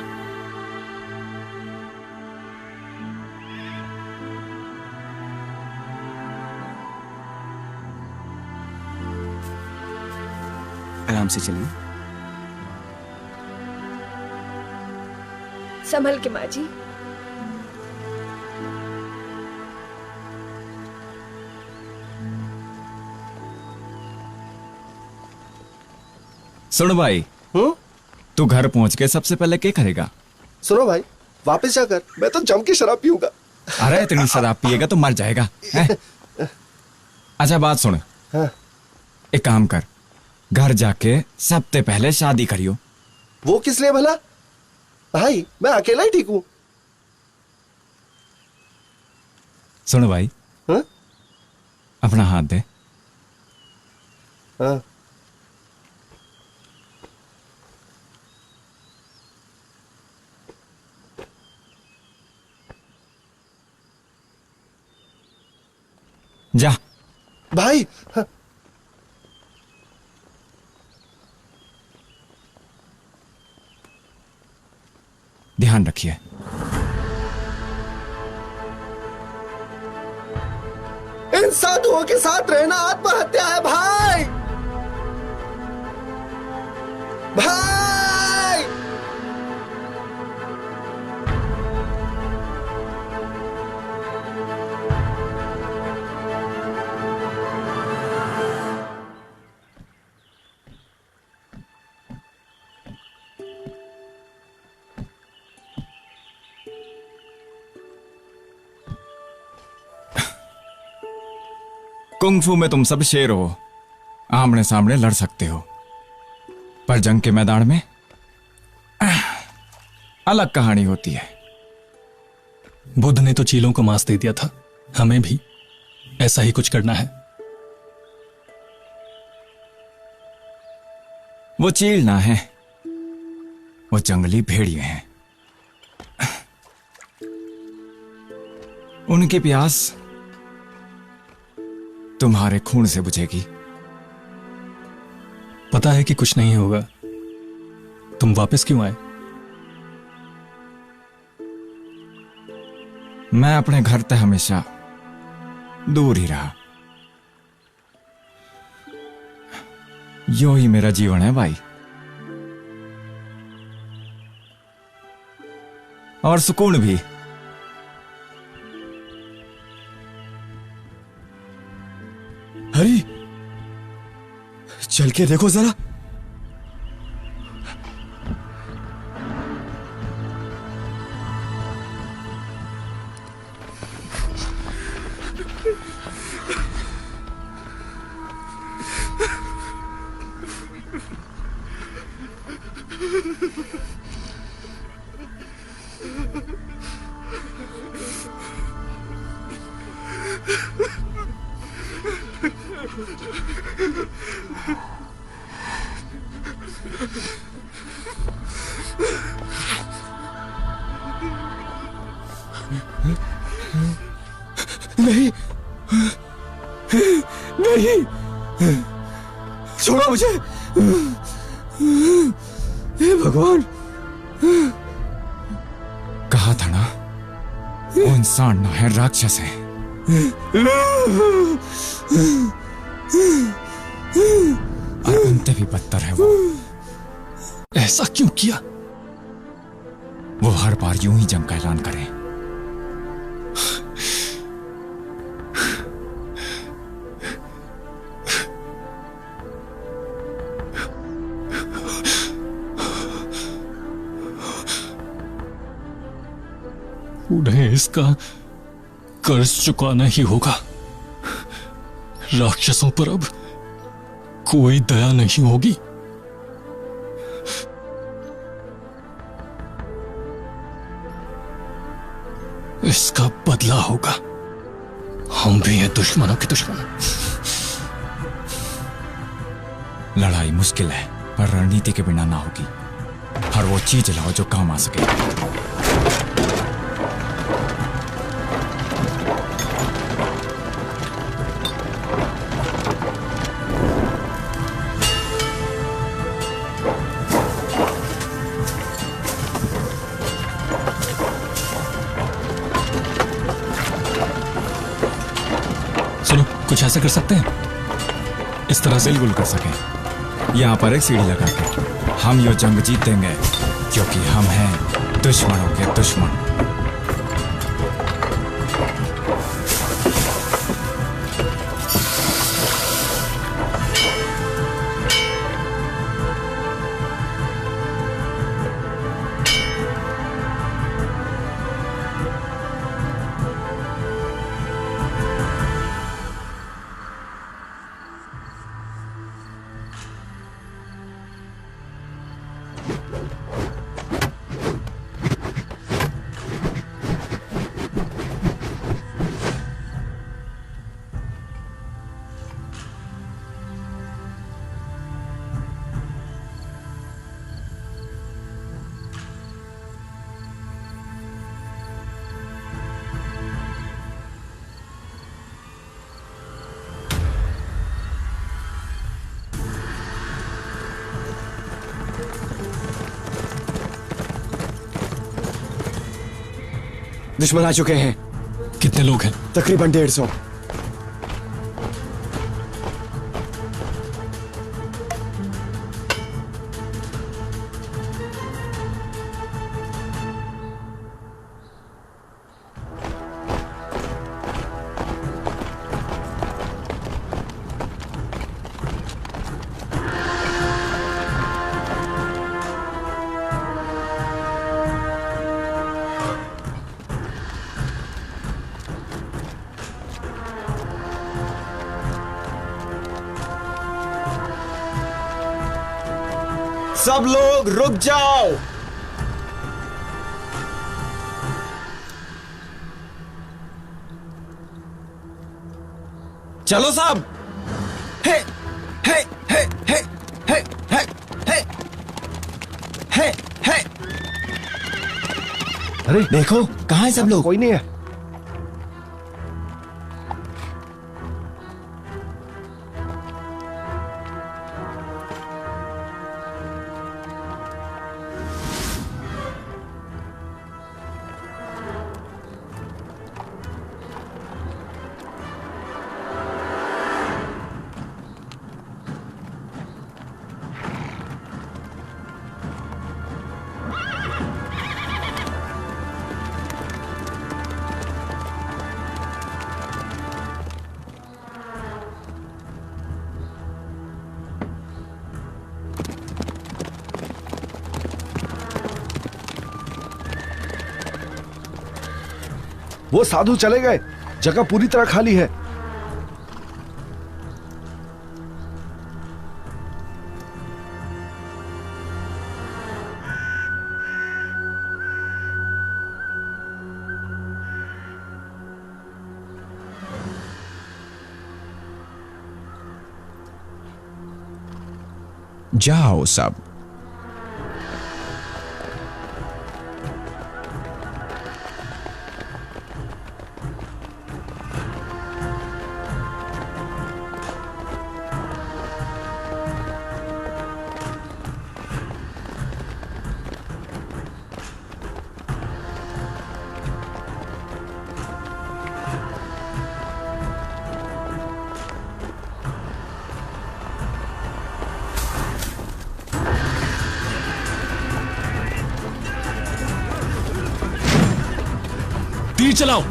आराम से चलिए। संभल के माँ जी। सुनो भाई, तू घर पहुंच के सबसे पहले क्या करेगा? सुनो भाई, वापस जाकर मैं तो जम के शराब पीऊंगा। अरे इतनी शराब पिएगा तो मर जाएगा है? अच्छा बात सुन। हाँ। एक काम कर, घर जाके सबसे पहले शादी करियो। वो किस लिए भला? भाई मैं अकेला ही ठीक हूं। सुनो भाई। हाँ? अपना हाथ दे। हाँ। जा भाई। हाँ। ध्यान रखिए। इन साधुओं के साथ रहना आत्महत्या है भाई। भाई कुंग फू में तुम सब शेर हो, आमने सामने लड़ सकते हो, पर जंग के मैदान में अलग कहानी होती है। बुद्ध ने तो चीलों को मांस दे दिया था, हमें भी ऐसा ही कुछ करना है। वो चील ना है, वो जंगली भेड़िए हैं। उनकी प्यास तुम्हारे खून से बुझेगी। पता है कि कुछ नहीं होगा। तुम वापस क्यों आए? मैं अपने घर से हमेशा दूर ही रहा। यो ही मेरा जीवन है भाई। और सुकून भी। हरी, चल के देखो जरा। नहीं, नहीं, छोड़ो मुझे। हे भगवान। कहा था ना, वो इंसान ना है, राक्षस है। और उनसे भी बदतर है वो। ऐसा क्यों किया? वो हर बार यूं ही जंग का ऐलान करे। उन्हें इसका कर्ज चुकाना ही होगा। राक्षसों पर अब कोई दया नहीं होगी। इसका बदला होगा। हम भी हैं दुश्मनों के दुश्मन। लड़ाई मुश्किल है, पर रणनीति के बिना ना होगी। हर वो चीज लाओ जो काम आ सके। कुछ ऐसा कर सकते हैं इस तरह से? बिल्कुल कर सके। यहाँ पर एक सीढ़ी लगा के हम ये जंग जीतेंगे, क्योंकि हम हैं दुश्मनों के दुश्मन। दुश्मन आ चुके हैं। कितने लोग हैं? तकरीबन 150। सब लोग रुक जाओ। चलो साहब। हे हे हे हे हे हे हे हे हे। अरे देखो, कहाँ है सब लोग? कोई नहीं है। वो साधु चले गए, जगह पूरी तरह खाली है। जाओ सब। तीर चलाओ।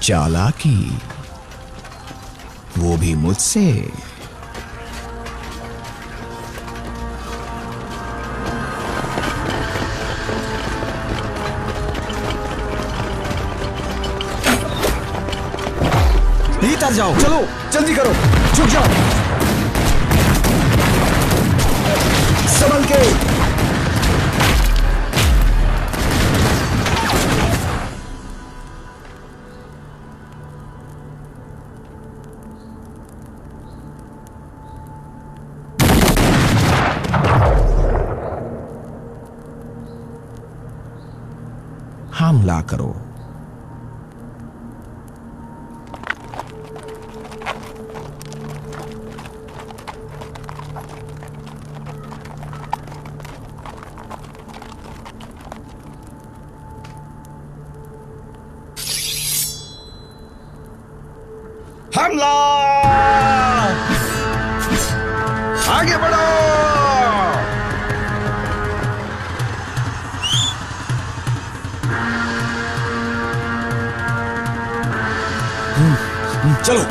चालाकी, वो भी मुझसे। भीतर जाओ। चलो जल्दी करो, झुक जाओ, संभल के। हमला करो। हमला! आगे बढ़ो! चलो।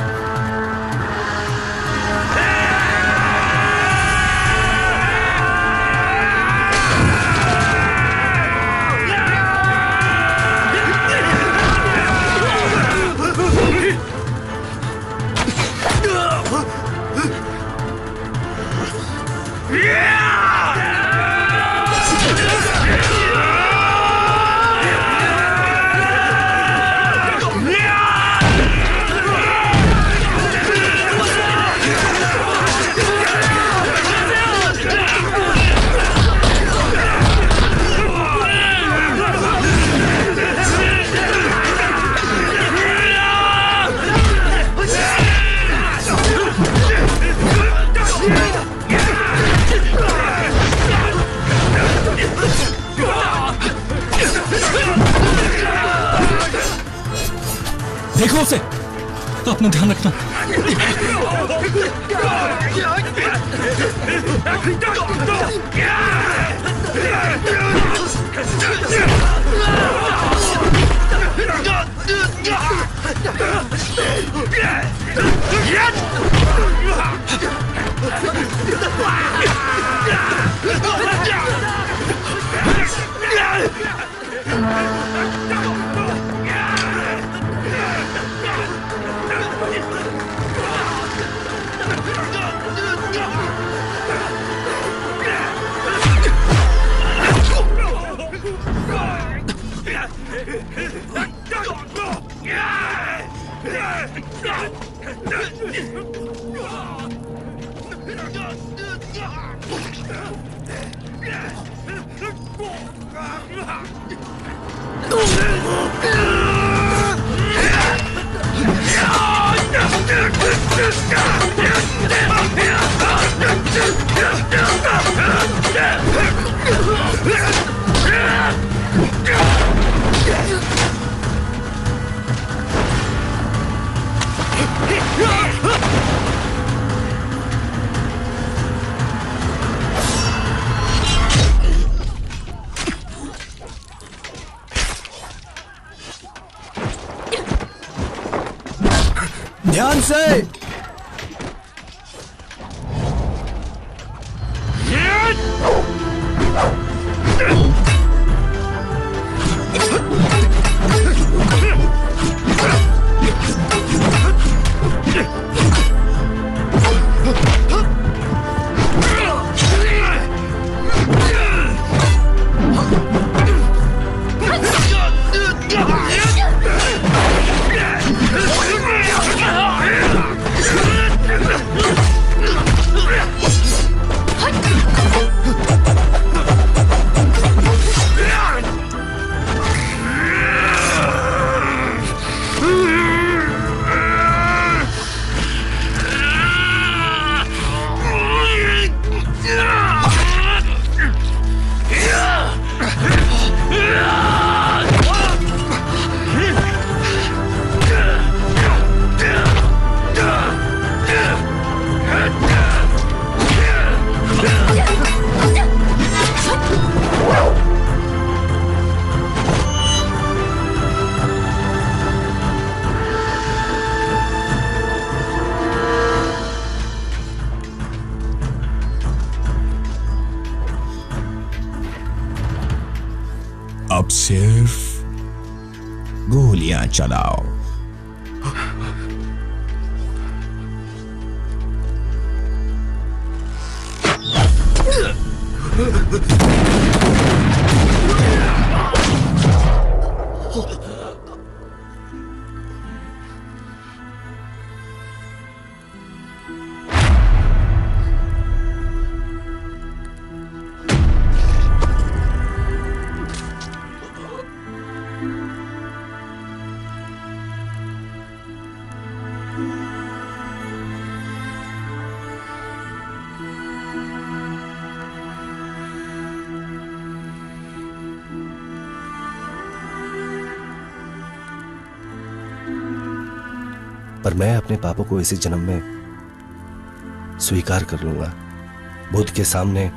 देखो उसे, अपना ध्यान रखना। ध्यान से। अब सिर्फ गोलियां चलाओ। पर मैं अपने पापों को इसी जन्म में स्वीकार कर लूंगा। बुद्ध के सामने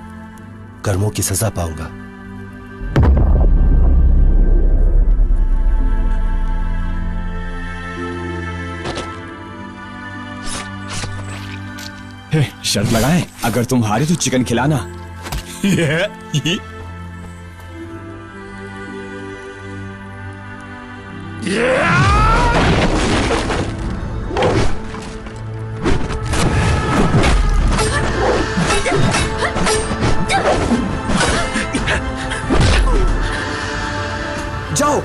कर्मों की सजा पाऊंगा। शर्त लगाएं, अगर तुम हारे तो चिकन खिलाना। जाओ।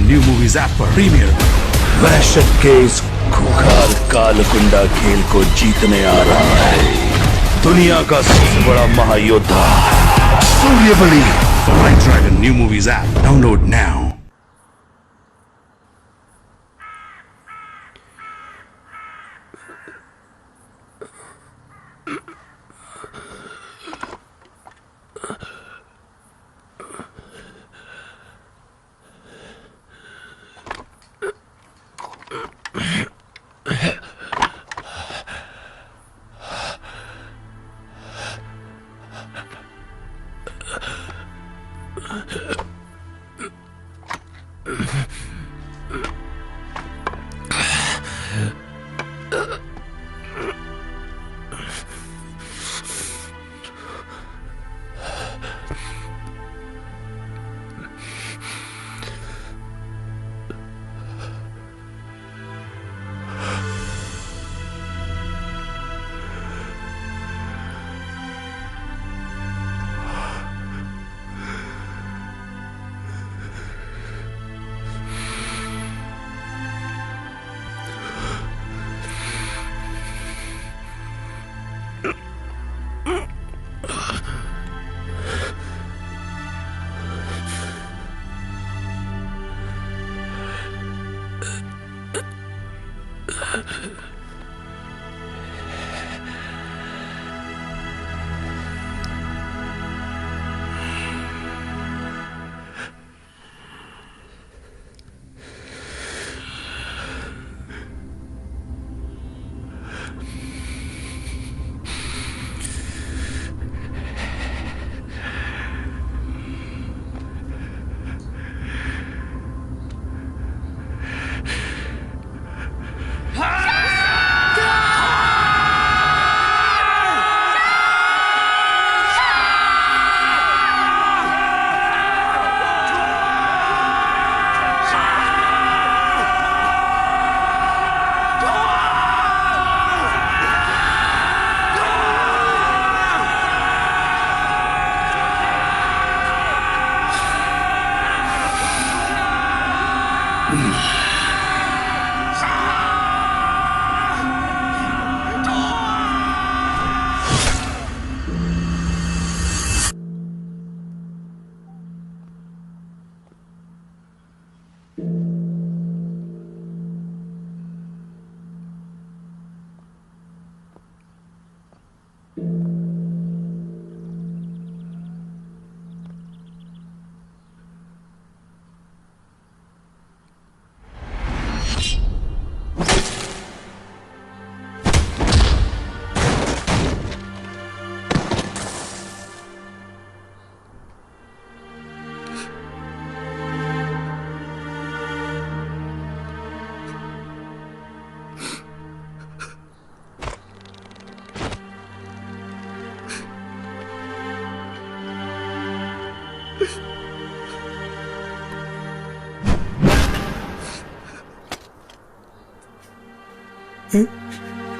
न्यू मूवीज ऐप पर प्रीमियर। वहशत के इस खूंखार कालकुंडा खेल को जीतने आ रहा है दुनिया का सबसे बड़ा महायोद्धा Suryabali. White Dragon new movies app download now.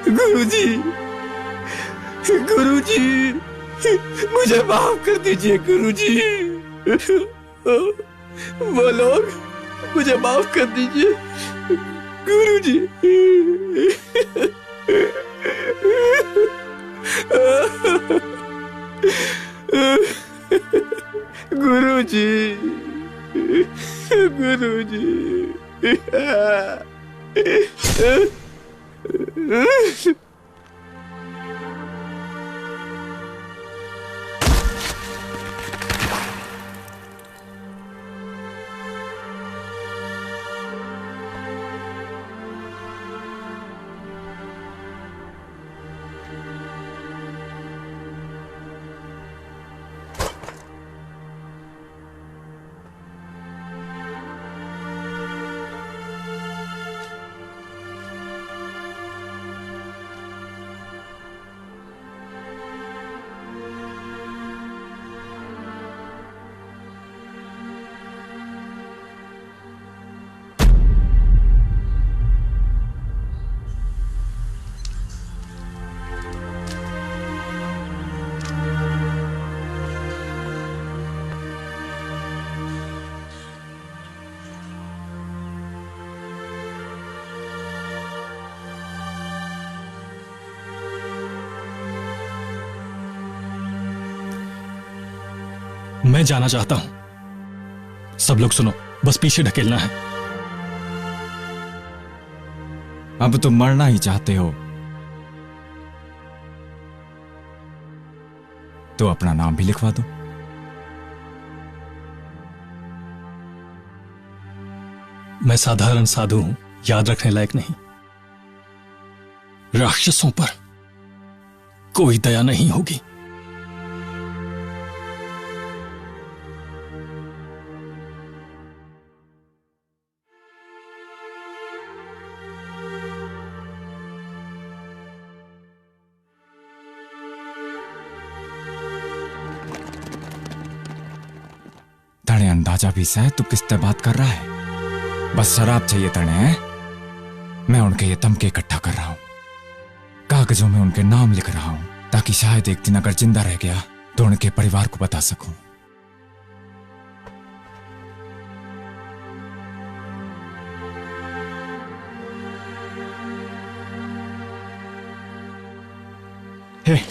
गुरुजी, गुरुजी, मुझे माफ कर दीजिए गुरुजी। वो लोग मुझे माफ कर दीजिए गुरुजी। गुरुजी, गुरुजी। मैं जाना चाहता हूं। सब लोग सुनो, बस पीछे ढकेलना है। अब तुम मरना ही चाहते हो तो अपना नाम भी लिखवा दो। मैं साधारण साधु हूं, याद रखने लायक नहीं। राक्षसों पर कोई दया नहीं होगी। तने अंदाजा भी है तू किससे बात कर रहा है? बस शराब चाहिए तने है? मैं उनके ये तमके इकट्ठा कर रहा हूं, कागजों में उनके नाम लिख रहा हूं, ताकि शायद एक दिन अगर जिंदा रह गया तो उनके परिवार को बता सकूं।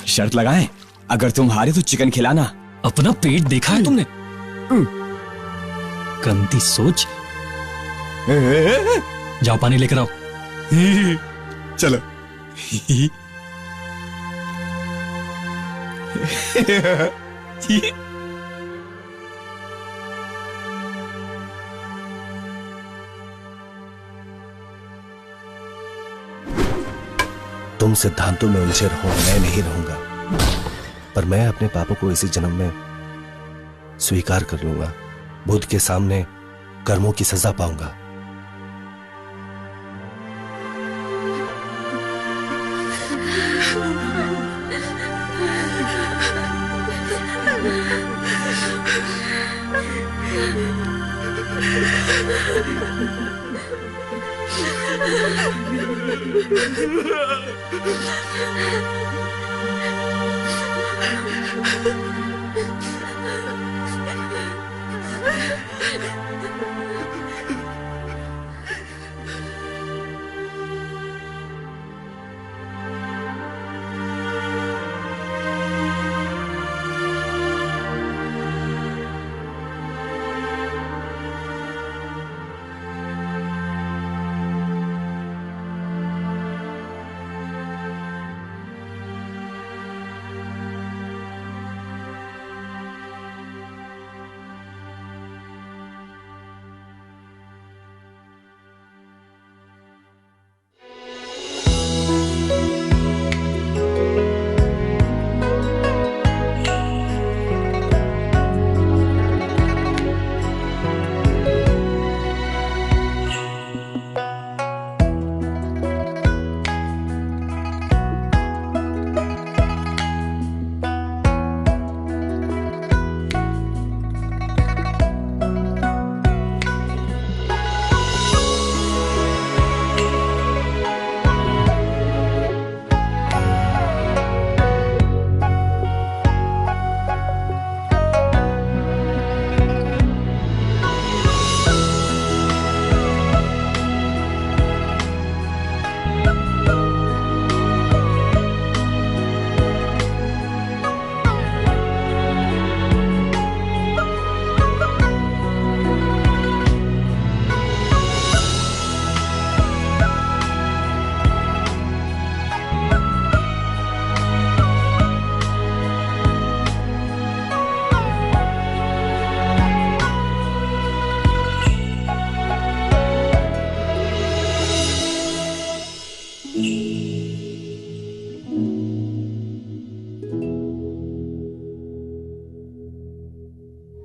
शर्त लगाएं, अगर तुम हारे तो चिकन खिलाना। अपना पेट देखा है तुमने? गंदी सोच। जाओ पानी लेकर आओ। चलो। तुम सिद्धांतों में उलझे रहो, मैं नहीं रहूंगा, पर मैं अपने पापों को इसी जन्म में स्वीकार कर लूंगा। बुद्ध के सामने कर्मों की सजा पाऊंगा।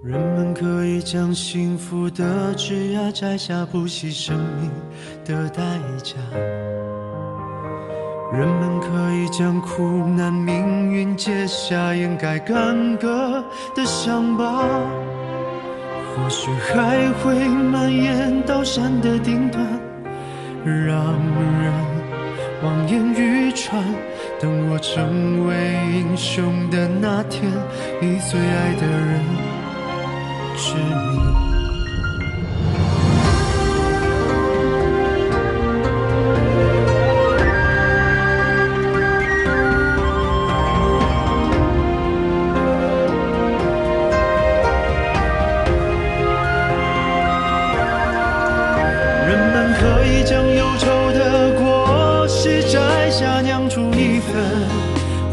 人们可以将幸福的枝桠摘下，不惜生命的代价。人们可以将苦难命运揭下，掩盖干戈的伤疤。或许还会蔓延到山的顶端，让人望眼欲穿。等我成为英雄的那天，以最爱的人之名。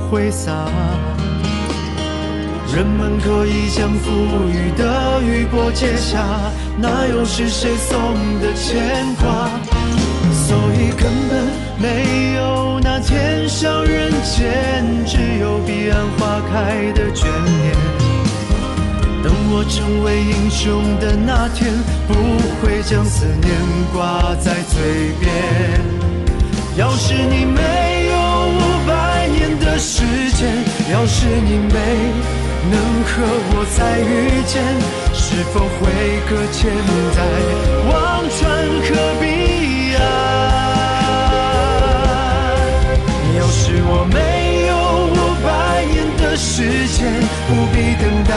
挥洒。人们可以将富裕的雨波接下，那又是谁送的牵挂？所以根本没有那天上人间，只有彼岸花开的眷恋。等我成为英雄的那天，不会将思念挂在嘴边。要是你没有500年的时间，要是你没能和我再遇见，是否会搁浅在忘川河彼岸？要是我没有500年的时间，不必等待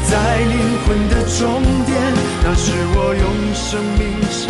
在灵魂的终点，那是我用生命长